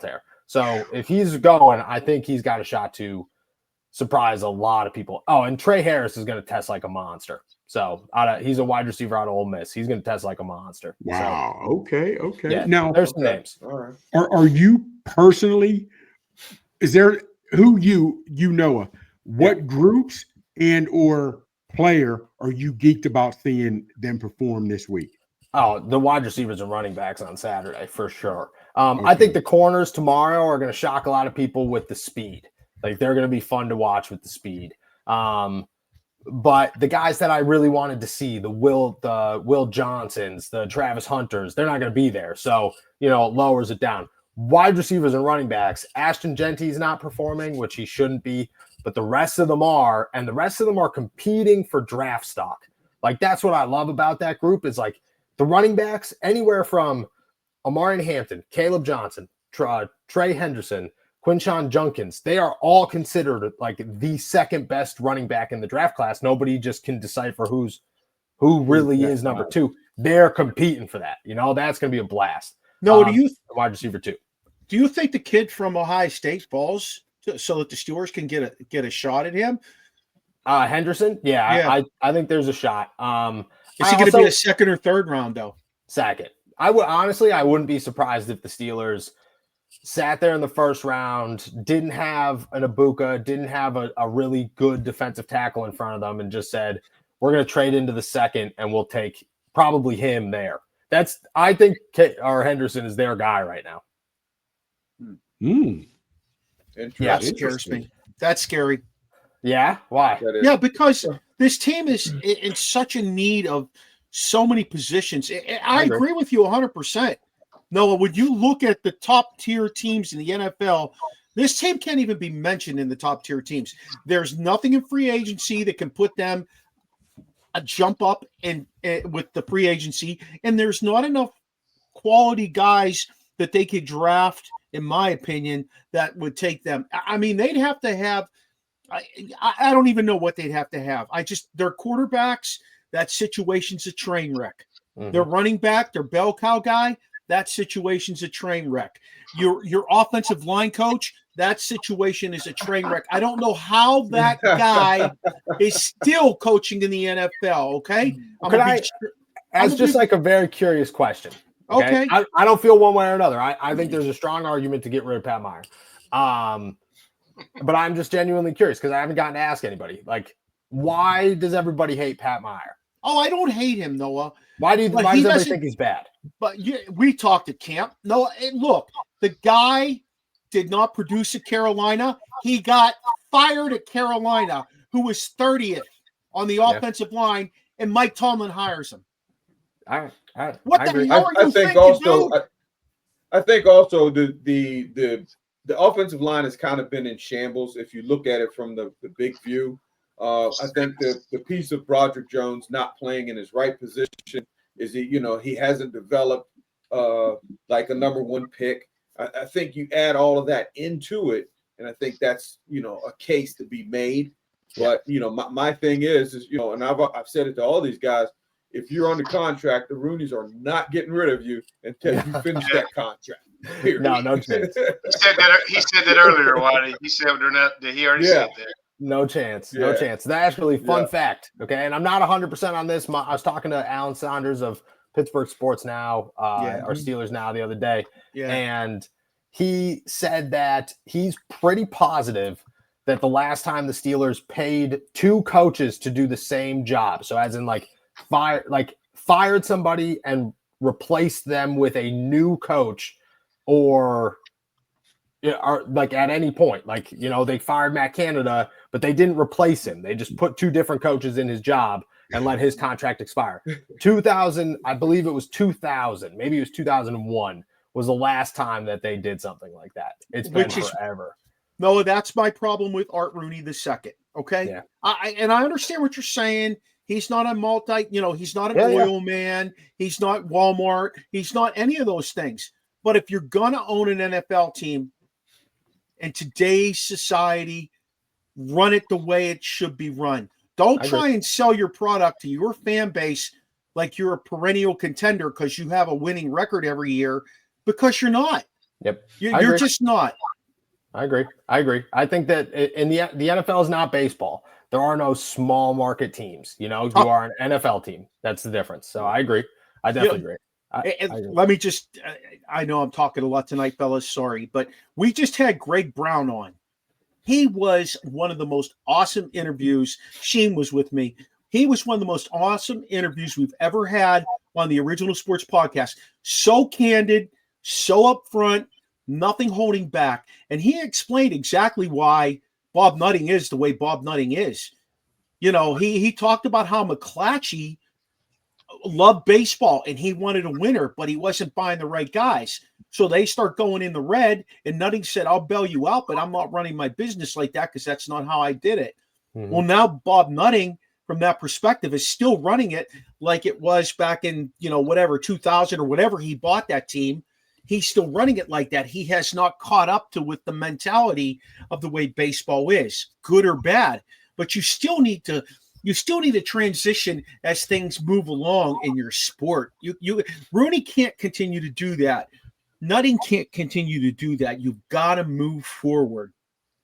tear. So if he's going, I think he's got a shot to surprise a lot of people. Oh, and Trey Harris is going to test like a monster. So he's a wide receiver out of Ole Miss. He's going to test like a monster.
Wow.
So,
okay.
Yeah,
now
there's some names.
All right.
Are you personally? Is there who Noah? What groups and or player are you geeked about seeing them perform this week?
Oh, the wide receivers and running backs on Saturday for sure. I think the corners tomorrow are going to shock a lot of people with the speed. Like, they're going to be fun to watch with the speed. But the guys that I really wanted to see, the Will Johnsons, the Travis Hunters, they're not going to be there. So, it lowers it down. Wide receivers and running backs, Ashton Genty's not performing, which he shouldn't be, but the rest of them are, and the rest of them are competing for draft stock. Like, that's what I love about that group is, like, the running backs, anywhere from Amarian Hampton, Caleb Johnson, Trey Henderson, Quinshon Junkins, they are all considered like the second best running back in the draft class. Nobody just can decipher who really is number two. They're competing for that. That's going to be a blast.
No, do you
wide receiver too?
Do you think the kid from Ohio State falls so that the Steelers can get a shot at him?
Henderson? Yeah. I think there's a shot.
Is he going to be a second or third round though?
Second. I wouldn't be surprised if the Steelers sat there in the first round, didn't have an Ibuka, didn't have a really good defensive tackle in front of them, and just said, we're going to trade into the second and we'll take probably him there. I think Henderson is their guy right now.
Yeah, that scares me. That's scary.
Yeah? Why?
Yeah, because this team is in such a need of so many positions. I agree with you 100%. Noah, when you look at the top tier teams in the NFL, this team can't even be mentioned in the top tier teams. There's nothing in free agency that can put them a jump up and with the free agency, and there's not enough quality guys that they could draft, in my opinion, that would take them. I mean, they'd have to have. I don't even know what they'd have to have. Their quarterbacks. That situation's a train wreck. Mm-hmm. Their running back, their bell cow guy. That situation's a train wreck. Your offensive line coach, that situation is a train wreck. I don't know how that guy is still coaching in the NFL, okay?
Like a very curious question. Okay. I don't feel one way or another. I think there's a strong argument to get rid of Pat Meyer. But I'm just genuinely curious because I haven't gotten to ask anybody. Like, why does everybody hate Pat Meyer?
Oh, I don't hate him, Noah.
Why does everybody think he's bad?
But we talked at camp. No, look, the guy did not produce at Carolina. He got fired at Carolina, who was 30th on the offensive line, and Mike Tomlin hires him.
What the hell are you thinking, dude? I think also the offensive line has kind of been in shambles if you look at it from the big view. I think the piece of Broderick Jones not playing in his right position is he hasn't developed like a number one pick. I think you add all of that into it, and I think that's a case to be made. But my thing is and I've said it to all these guys. If you're under contract, the Rooneys are not getting rid of you until you finish that contract. Period.
No chance.
He said that earlier, Waddy. He said he already said that.
No chance. No chance. That's actually fun fact. Okay. And I'm not 100% on this. I was talking to Alan Saunders of Pittsburgh Sports Now, our Steelers Now the other day. Yeah. And he said that he's pretty positive that the last time the Steelers paid two coaches to do the same job. So as in fired somebody and replaced them with a new coach or like at any point, they fired Matt Canada, but they didn't replace him. They just put two different coaches in his job and let his contract expire. 2000, I believe it was 2000, maybe it was 2001 was the last time that they did something like that. It's been forever.
No, that's my problem with Art Rooney II. Okay. Yeah. I understand what you're saying. He's not a he's not an oil man. He's not Walmart. He's not any of those things. But if you're going to own an NFL team in today's society, run it the way it should be run. Don't try and sell your product to your fan base like you're a perennial contender because you have a winning record every year, because you're not.
Yep.
You're just not.
I agree. I think that in the NFL is not baseball. There are no small market teams. You are an NFL team. That's the difference. So I agree. I definitely agree.
Let me just, I know I'm talking a lot tonight, fellas. Sorry, but we just had Greg Brown on. He was one of the most awesome interviews. Sheen was with me. He was one of the most awesome interviews we've ever had on the Original Sports Podcast. So candid, so upfront, nothing holding back. And he explained exactly why Bob Nutting is the way Bob Nutting is. He talked about how McClatchy loved baseball and he wanted a winner, but he wasn't buying the right guys. So they start going in the red, and Nutting said, I'll bail you out, but I'm not running my business like that because that's not how I did it. Mm-hmm. Well, now Bob Nutting, from that perspective, is still running it like it was back in, 2000 or whatever he bought that team. He's still running it like that. He has not caught up with the mentality of the way baseball is, good or bad. But you still need to transition as things move along in your sport. Rooney can't continue to do that. Nutting can't continue to do that. You've got to move forward.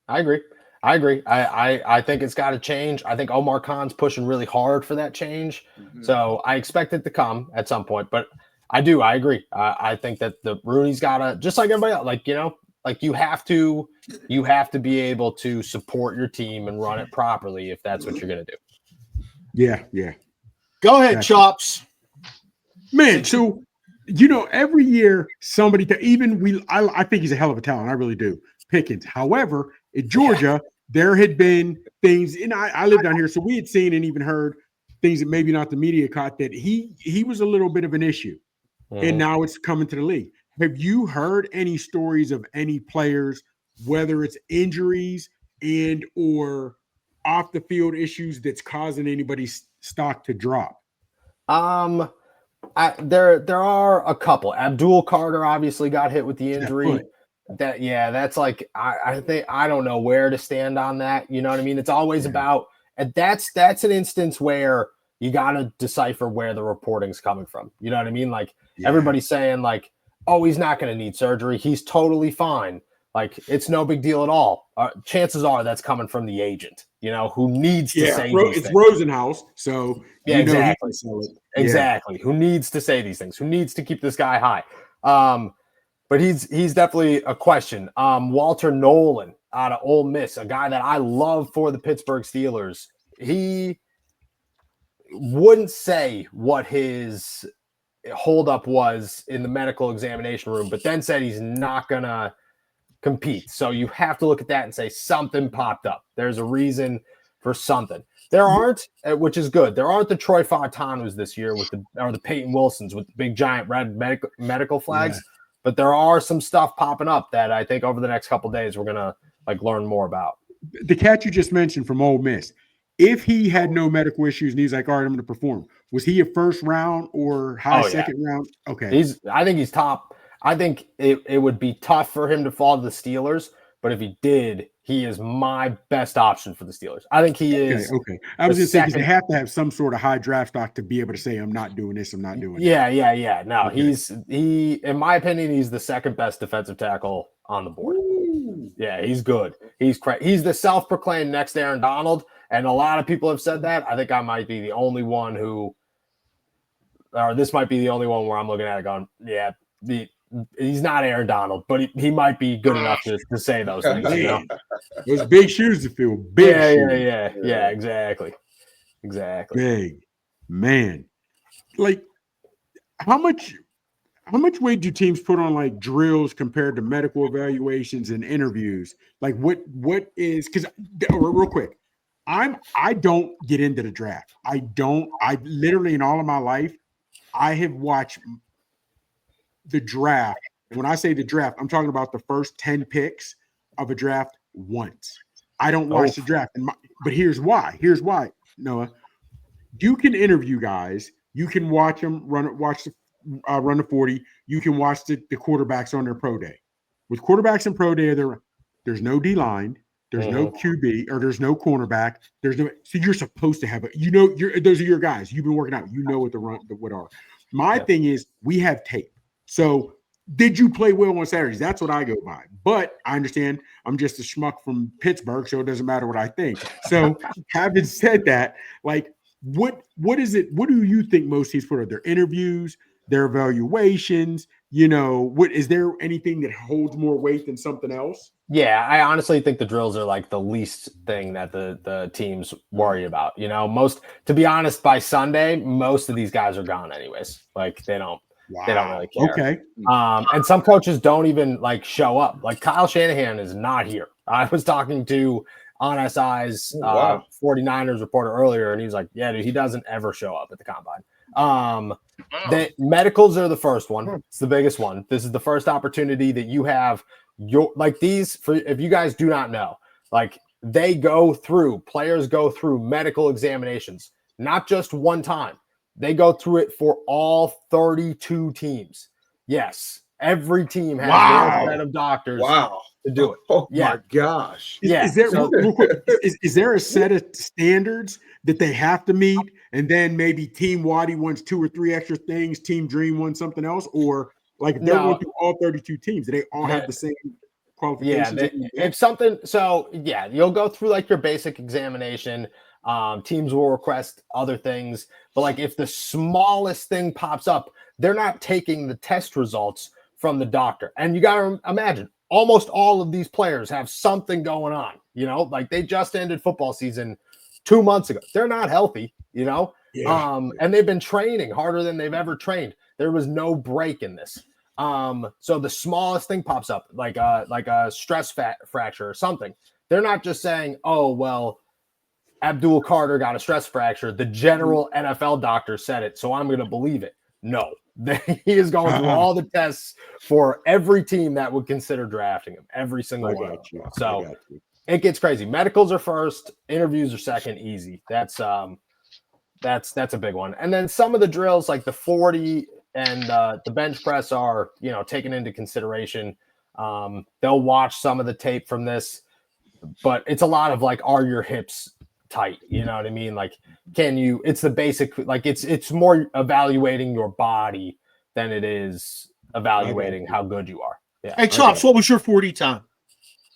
I agree. I think it's got to change. I think Omar Khan's pushing really hard for that change. Mm-hmm. So I expect it to come at some point. But I do. I agree. I think that the Rooney's got to, just like everybody else, like, you know, like you have to be able to support your team and run it properly if that's what you're going to do.
Yeah. Yeah.
Go ahead, Chops.
Man, so, you know, every year somebody, I think he's a hell of a talent. I really do. Pickens. However, in Georgia, there had been things, and I live down here, so we had seen and even heard things that maybe not the media caught, that he was a little bit of an issue. And now it's coming to the league. Have you heard any stories of any players, whether it's injuries and or off the field issues, that's causing anybody's stock to drop?
There are a couple. Abdul Carter obviously got hit with the injury. That's like, I think, I don't know where to stand on that. You know what I mean? It's always about, and that's an instance where you got to decipher where the reporting's coming from. You know what I mean? Like everybody's saying like, oh, he's not going to need surgery. He's totally fine. Like, it's no big deal at all. Chances are that's coming from the agent, you know, who needs to say these things.
Rosenhaus. So,
exactly. Exactly. Who needs to say these things? Who needs to keep this guy high? But he's definitely a question. Walter Nolan out of Ole Miss, a guy that I love for the Pittsburgh Steelers. He wouldn't say what his holdup was in the medical examination room, but then said he's not going to compete. So you have to look at that and say something popped up. There's a reason for something. There aren't, which is good. There aren't the Troy Fontanus this year or the Peyton Wilsons with the big giant red medical flags, but there are some stuff popping up that I think over the next couple of days we're gonna like learn more about.
The cat you just mentioned from Ole Miss, if he had no medical issues and he's like, all right, I'm going to perform, was he a first round or second round? Okay,
I think he's top. I think it would be tough for him to fall to the Steelers, but if he did, he is my best option for the Steelers. I think he is.
Okay. I was going to say, because they have to have some sort of high draft stock to be able to say, I'm not doing this, I'm not doing that.
Yeah. No, okay. In my opinion, he's the second best defensive tackle on the board. Ooh. Yeah, he's good. He's the self-proclaimed next Aaron Donald, and a lot of people have said that. I think I might be the only one this might be the only one where I'm looking at it going, yeah, he's not Aaron Donald, but he might be good enough to say those things. You know?
Those big shoes to fill.
Yeah, exactly.
Big, man. Like, how much weight do teams put on like drills compared to medical evaluations and interviews? Like, what is, because real quick, I don't get into the draft. I literally in all of my life, I have watched the draft. When I say the draft, I'm talking about the first 10 picks of a draft once. I don't watch the draft. But here's why. Noah, you can interview guys. You can watch them run the 40. You can watch the quarterbacks on their pro day. With quarterbacks in pro day, there's no D-line. There's no QB, or there's no cornerback. So you're supposed to have those are your guys. You've been working out. You know what what are. My thing is, we have tape. So did you play well on Saturdays? That's what I go by. But I understand I'm just a schmuck from Pittsburgh, so it doesn't matter what I think. So having said that, like, what is it? What do you think most teams put on their interviews, their evaluations? You know, what is there anything that holds more weight than something else?
Yeah, I honestly think the drills are like the least thing that the teams worry about. You know, to be honest, by Sunday, most of these guys are gone anyways. Like they don't really care.
Okay.
And some coaches don't even like show up. Like Kyle Shanahan is not here. I was talking to on SI's 49ers reporter earlier, and he was like, yeah, dude, he doesn't ever show up at the combine. The medicals are the first one. It's the biggest one. This is the first opportunity that you have. If you guys do not know, like players go through medical examinations, not just one time. They go through it for all 32 teams. Yes, every team has their set of doctors to do it.
Oh my gosh!
Is there a set of standards that they have to meet, and then maybe Team Waddy wants 2 or 3 extra things, Team Dream wants something else, or like if they're going through all 32 teams, do they all have the same qualifications?
If something, you'll go through like your basic examination. Teams will request other things, but like if the smallest thing pops up, they're not taking the test results from the doctor. And you got to imagine, almost all of these players have something going on, like they just ended football season 2 months ago. They're not healthy, and they've been training harder than they've ever trained. There was no break in this. So the smallest thing pops up, like a stress fracture or something. They're not just saying, oh, well, Abdul Carter got a stress fracture. The general NFL doctor said it, so I'm going to believe it. No, he is going through all the tests for every team that would consider drafting him, every single one. So it gets crazy. Medicals are first, interviews are second, easy. That's a big one. And then some of the drills, like the 40 and the bench press, are taken into consideration. They'll watch some of the tape from this, but it's a lot of like, are your hips tight? You know what I mean? Like, can you? It's the basic. Like, it's more evaluating your body than it is evaluating how good you are. Yeah.
Hey, Chops, what was your 40 time?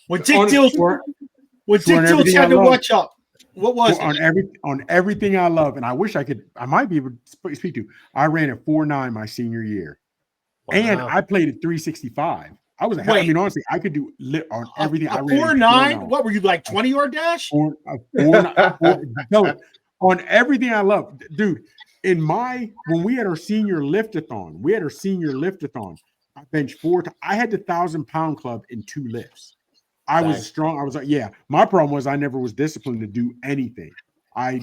When Dick Dills had to watch up. What was it?
On everything I love, and I wish I might be able to speak to. I ran at 4.9 my senior year, and I played at 365. I was. I mean, honestly, I could do on everything. I ran
4.9. What were you, like 20-yard dash?
No, on everything I love, dude. When we had our senior liftathon, I benched 4. I had the 1,000-pound club in 2 lifts. I was strong. I was like, yeah. My problem was I never was disciplined to do anything. I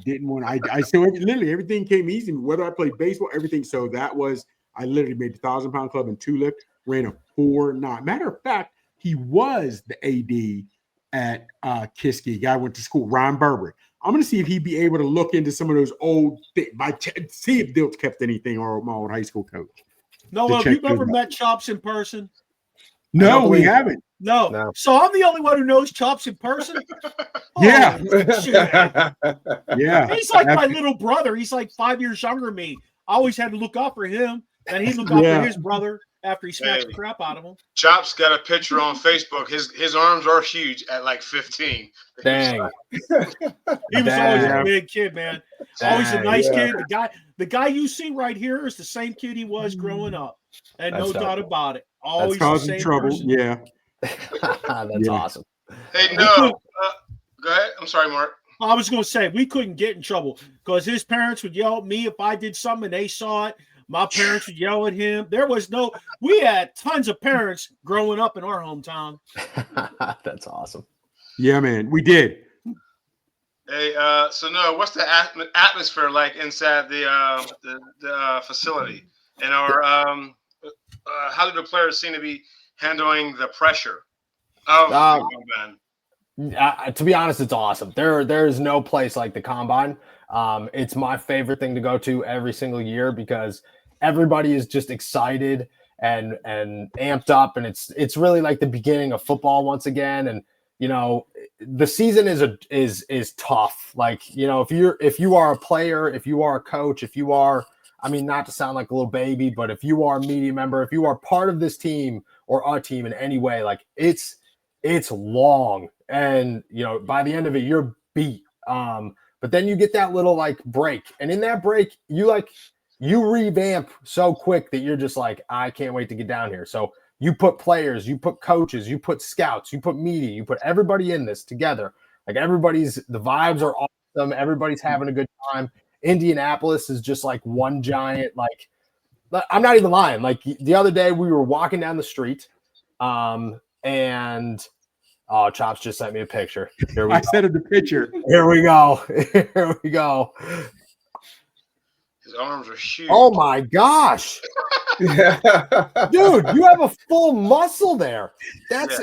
didn't want. I so literally everything came easy. Whether I played baseball, everything. So that was I literally made the 1,000-pound club in 2 lifts. Ran a 4.9. Matter of fact, he was the AD at Kiski. Guy went to school. Ron Berber. I'm going to see if he'd be able to look into some of those old things. See if Diltz kept anything, or my old high school coach.
No, have you ever met Chops in person?
No, we haven't.
No. So I'm the only one who knows Chops in person?
Yeah.
Yeah. He's like my little brother. He's like 5 years younger than me. I always had to look out for him, and he'd look out for his brother after he smacked the crap out of him.
Chops got a picture on Facebook. His arms are huge at like 15.
Dang.
He was always a big kid, man. Always a nice kid. The guy you see right here is the same kid he was growing up. And no doubt about it. Always the same trouble. Person.
Yeah.
That's awesome.
Hey, no. Go ahead. I'm sorry, Mark.
I was going to say, we couldn't get in trouble because his parents would yell at me if I did something and they saw it. My parents would yell at him. We had tons of parents growing up in our hometown.
That's awesome.
Yeah, man, we did.
Hey, so Noah, what's the atmosphere like inside the facility? And how do the players seem to be handling the pressure of the combine?
To be honest, it's awesome. There is no place like the combine. It's my favorite thing to go to every single year because everybody is just excited and amped up, and it's really like the beginning of football once again. And the season is tough. Like if you are a player, if you are a coach, if you are, I mean, not to sound like a little baby, but if you are a media member, if you are part of this team or a team in any way, like it's long, and by the end of it you're beat. But then you get that little like break, and in that break you revamp so quick that you're just like, I can't wait to get down here. So you put players, you put coaches, you put scouts, you put media, you put everybody in this together. Like the vibes are awesome. Everybody's having a good time. Indianapolis is just like one giant, like, I'm not even lying. Like the other day we were walking down the street and Chops just sent me a picture. Here we
go. Sent him the picture.
Here we go. Here we go.
His arms are huge.
Oh my gosh. Dude, you have a full muscle there. That's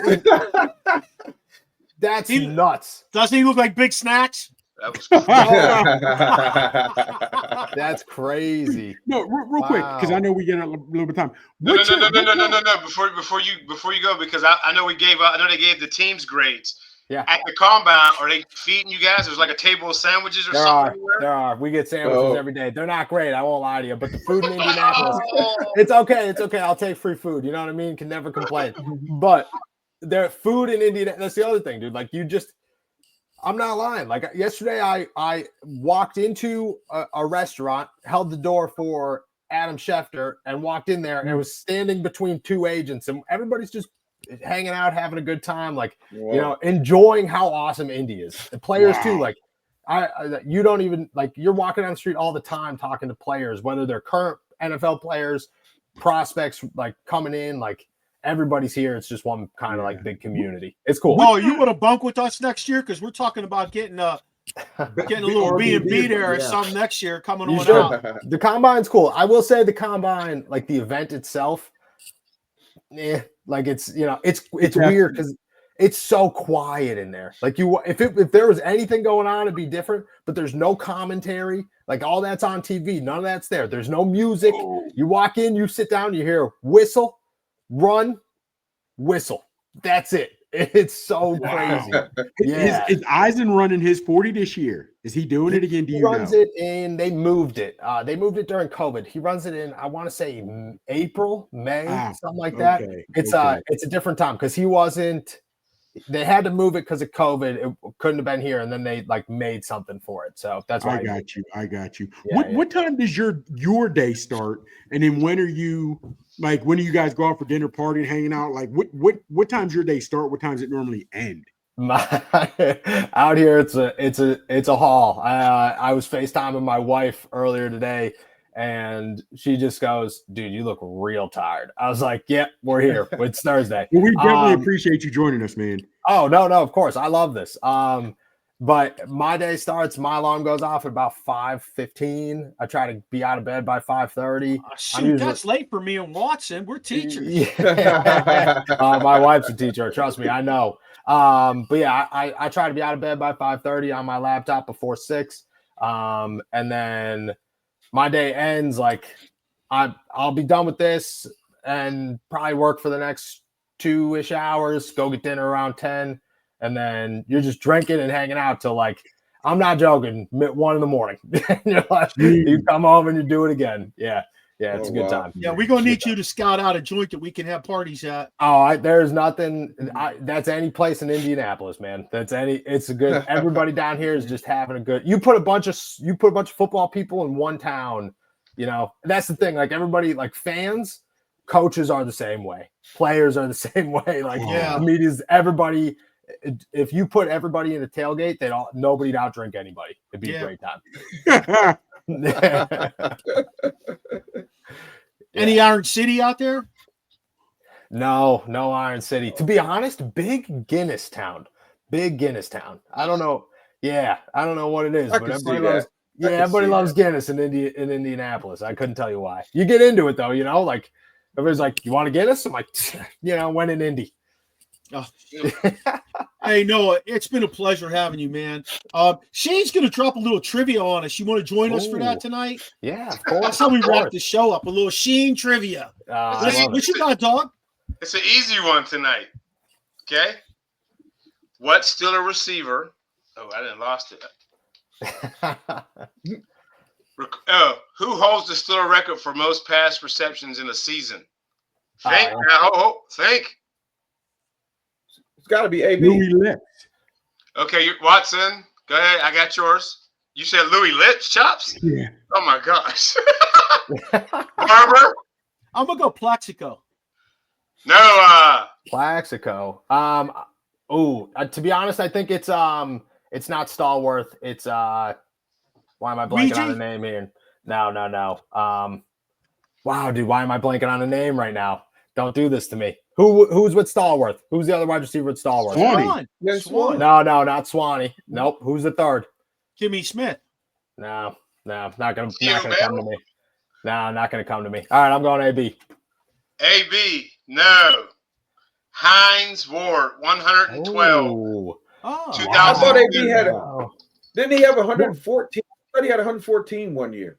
nuts.
Doesn't he look like Big Snacks?
That was cool.
That's crazy.
No, real quick, because I know we get a little bit of time.
No. Before you go, because I know they gave the teams grades.
Yeah.
At the combine, are they feeding you guys? There's like a table of sandwiches or something.
There are. We get sandwiches every day. They're not great. I won't lie to you, but the food in Indianapolis, it's okay. It's okay. I'll take free food. You know what I mean? Can never complain. But their food in Indianapolis, that's the other thing, dude. Like I'm not lying. Like yesterday, I walked into a restaurant, held the door for Adam Schefter, and walked in there, and it was standing between two agents, and everybody's just hanging out, having a good time, like enjoying how awesome Indy is. The players too, like you don't even like you're walking down the street all the time talking to players, whether they're current NFL players, prospects, like coming in, like everybody's here. It's just one kind of like big community. It's cool.
Oh, you want to bunk with us next year? Because we're talking about getting a little B&B there or something next year coming on out.
The combine's cool. I will say the combine, like the event itself, like it's it's weird because it's so quiet in there. Like if there was anything going on, it'd be different. But there's no commentary. Like all that's on TV. None of that's there. There's no music. You walk in, you sit down, you hear whistle, run, whistle. That's it. It's so crazy. Yeah.
Is Eisen running his 40 this year? Is he doing it again?
He runs it in, they moved it. They moved it during COVID. He runs it in, I want to say April, May, something like that. It's a different time because they had to move it because of COVID. It couldn't have been here, and then they like made something for it. So that's why
I got you. What time does your day start? And then when are you guys go out for dinner, party, and hanging out? Like what time's your day start? What times it normally end?
Out here, it's a haul. I was FaceTiming my wife earlier today, and she just goes, "Dude, you look real tired." I was like, "Yep, we're here. It's Thursday."
Well, we definitely appreciate you joining us, man.
Oh no, of course, I love this. But my day starts. My alarm goes off at about 5:15. I try to be out of bed by 5:30.
Shoot, that's late for me and Watson. We're teachers.
Yeah. My wife's a teacher. Trust me, I know. But yeah, I try to be out of bed by 5:30 on my laptop before 6. And then my day ends like I'll be done with this and probably work for the next 2-ish hours, go get dinner around 10, and then you're just drinking and hanging out till like, I'm not joking, 1 in the morning. You come home and you do it again. Yeah. Yeah, it's a good time.
Yeah, we're gonna need you to scout out a joint that we can have parties at.
Oh, there's nothing. That's any place in Indianapolis, man. It's a good. Everybody down here is just having a good. You put a bunch of football people in one town. That's the thing. Like everybody, like fans, coaches are the same way. Players are the same way. Like media's everybody. If you put everybody in a tailgate, nobody'd outdrink anybody. It'd be a great time.
Any Iron City out there?
No Iron City. To be honest, big Guinness town. I don't know. Yeah, I don't know what it is, but everybody loves Guinness in Indianapolis. I couldn't tell you why. You get into it though, like everybody's like, "You want a Guinness?" I'm like, when in Indy.
Oh. Hey, Noah, it's been a pleasure having you, man. Shane's going to drop a little trivia on us. You want to join us for that tonight?
Yeah, of course.
That's how we wrap the show up. A little Sheen trivia. What you got, dog?
It's an easy one tonight. Okay. What Steeler receiver? Oh, I didn't lost it. Who holds the Steeler record for most pass receptions in a season? Think.
It's got to be AB.
Louis Litz.
Okay, Watson, go ahead. I got yours. You said Louis Litz, Chops?
Yeah.
Oh, my gosh. Barber?
I'm going to go Plaxico.
No.
Plaxico. To be honest, I think it's not Stallworth. It's why am I blanking on the name here? No. Wow, dude, why am I blanking on a name right now? Don't do this to me. Who's with Stallworth? Who's the other wide receiver with Stallworth?
Swanee.
No, not Swanee. Nope. Who's the third?
Jimmy Smith.
No, not gonna come to me. No, not gonna come to me. All right, I'm going AB.
AB, no. Hines Ward, 112.
I thought AB had didn't he have 114? I thought he had 114 one year.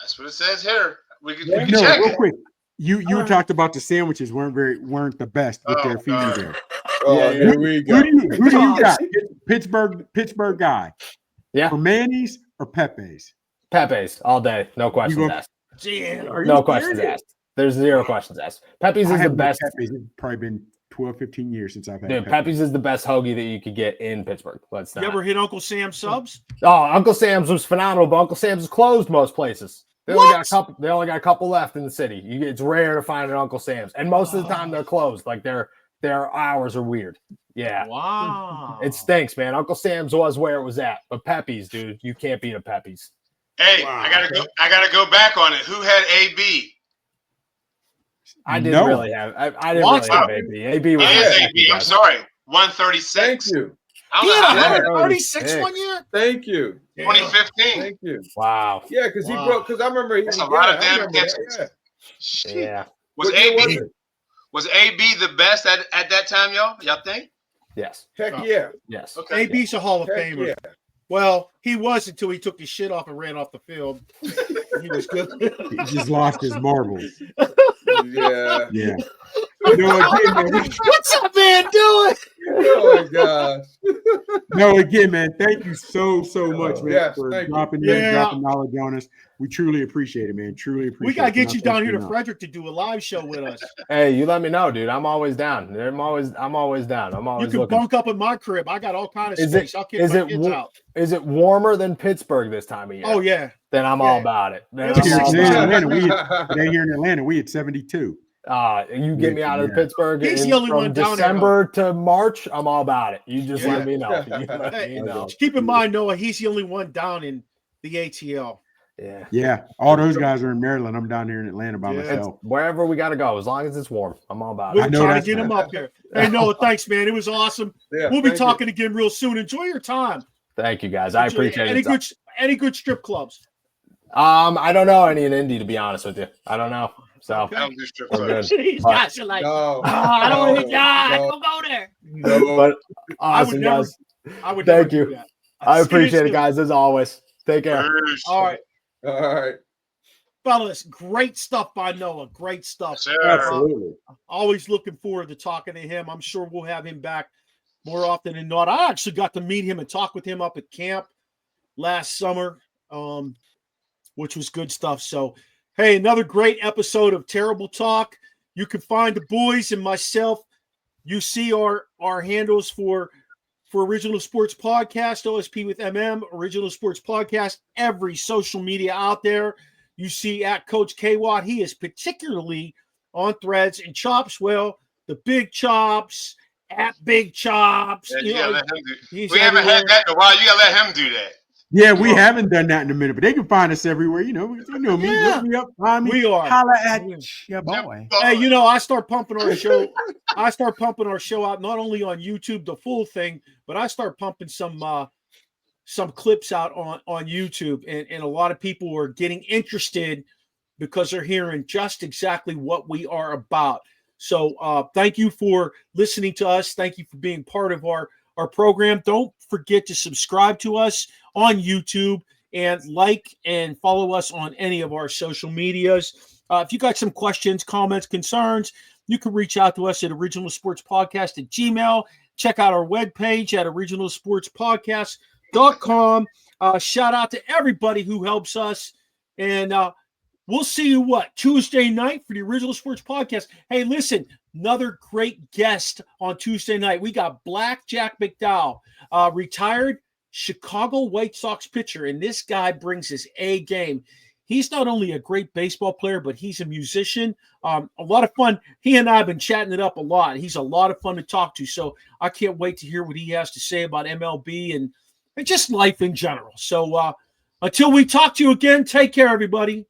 That's what it says here. We can
check real quick. You talked about the sandwiches weren't the best with their feeding there.
Here we go.
Who do you got? Pittsburgh guy.
Yeah.
For Manny's or Pepe's?
Pepe's all day. No questions asked.
Jan,
no questions asked. There's 0 questions asked. Pepe's is the best.
Pepe's has probably been 12, 15 years since I've had
Dude, Pepe's is the best hoagie that you could get in Pittsburgh. Let's not.
You ever hit Uncle Sam's subs?
Oh, Uncle Sam's was phenomenal, but Uncle Sam's is closed most places. They only got a couple left in the city. It's rare to find an Uncle Sam's, and most of the time they're closed. Like their hours are weird. Yeah.
Wow.
It stinks, man. Uncle Sam's was where it was at, but Pepe's, dude, you can't beat a Pepe's.
Hey, wow. I gotta go back on it. Who had AB?
I didn't really have. I didn't really have AB. AB was
AB. I'm sorry, 136.
Thank you.
He had 136 one year.
Thank you.
2015.
Thank you.
Wow.
Yeah, because he broke. Because I remember
that's a lot of damn catches.
Yeah.
Was AB the best at that time, y'all? Y'all think?
Yes.
Heck yeah.
Yes.
Okay. AB's a Hall of Famer. Yeah. Well, he was until he took his shit off and ran off the field. He was good.
He just lost his marbles.
Yeah.
Yeah.
What's that man doing?
Oh my gosh.
No, again, man, thank you so much, man, for dropping knowledge on us. We truly appreciate it, man. Truly appreciate it.
We gotta get you down here to Frederick to do a live show with us.
Hey, you let me know, dude. I'm always down. I'm always down. I'm always.
You can bunk up in my crib. I got all kind of space. I'll kick my kids out.
Is it warmer than Pittsburgh this time of year?
Oh yeah.
Then I'm all about it.
Here in Atlanta, we had 72.
You get me out of Pittsburgh.
He's the only one down
December to March. I'm all about it. You just let me know.
Keep in mind, Noah, he's the only one down in the ATL.
Yeah.
All those guys are in Maryland. I'm down here in Atlanta by myself.
Wherever we got to go, as long as it's warm, I'm all about
it. We're trying to get him up here. Hey, Noah, thanks, man. It was awesome.
Yeah,
we'll be talking again real soon. Enjoy your time.
Thank you, guys. I appreciate it.
Any good strip clubs?
I don't know any in Indy, to be honest with you. I don't know. So
I don't do strip clubs.
These guys are like, I don't want to hit guys. Don't go there.
No. But awesome, guys. Thank you. I appreciate it, guys, as always. Take care.
All right.
All right.
Fellas, great stuff by Noah. Great stuff.
Absolutely.
Always looking forward to talking to him. I'm sure we'll have him back more often than not. I actually got to meet him and talk with him up at camp last summer, which was good stuff. So, hey, another great episode of Terrible Talk. You can find the boys and myself. You see our handles for Original Sports Podcast, OSP with MM, Original Sports Podcast, every social media out there. You see at Coach K-Watt. He is particularly on Threads and Chops. Well, the Big Chops, at Big Chops.
We haven't had that in a while. You got to let him do that.
Yeah, we haven't done that in a minute, but they can find us everywhere. You know me. Look me up, find me.
We are.
Holla at your boy.
Hey, I start pumping our show. I start pumping our show out not only on YouTube, the full thing, but I start pumping some clips out on YouTube, and a lot of people are getting interested because they're hearing just exactly what we are about. So thank you for listening to us. Thank you for being part of our program. Don't forget to subscribe to us on YouTube and like and follow us on any of our social medias. If you got some questions, comments, concerns, you can reach out to us at originalsportspodcast@gmail.com. Check out our webpage at originalsportspodcast.com. Shout out to everybody who helps us. And we'll see you, Tuesday night for the Original Sports Podcast. Hey, listen, another great guest on Tuesday night. We got Black Jack McDowell, retired Chicago White Sox pitcher, and this guy brings his A game. He's not only a great baseball player, but he's a musician. A lot of fun. He and I have been chatting it up a lot. He's a lot of fun to talk to, so I can't wait to hear what he has to say about MLB and just life in general. So until we talk to you again, take care, everybody.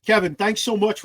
Kevin, thanks so much for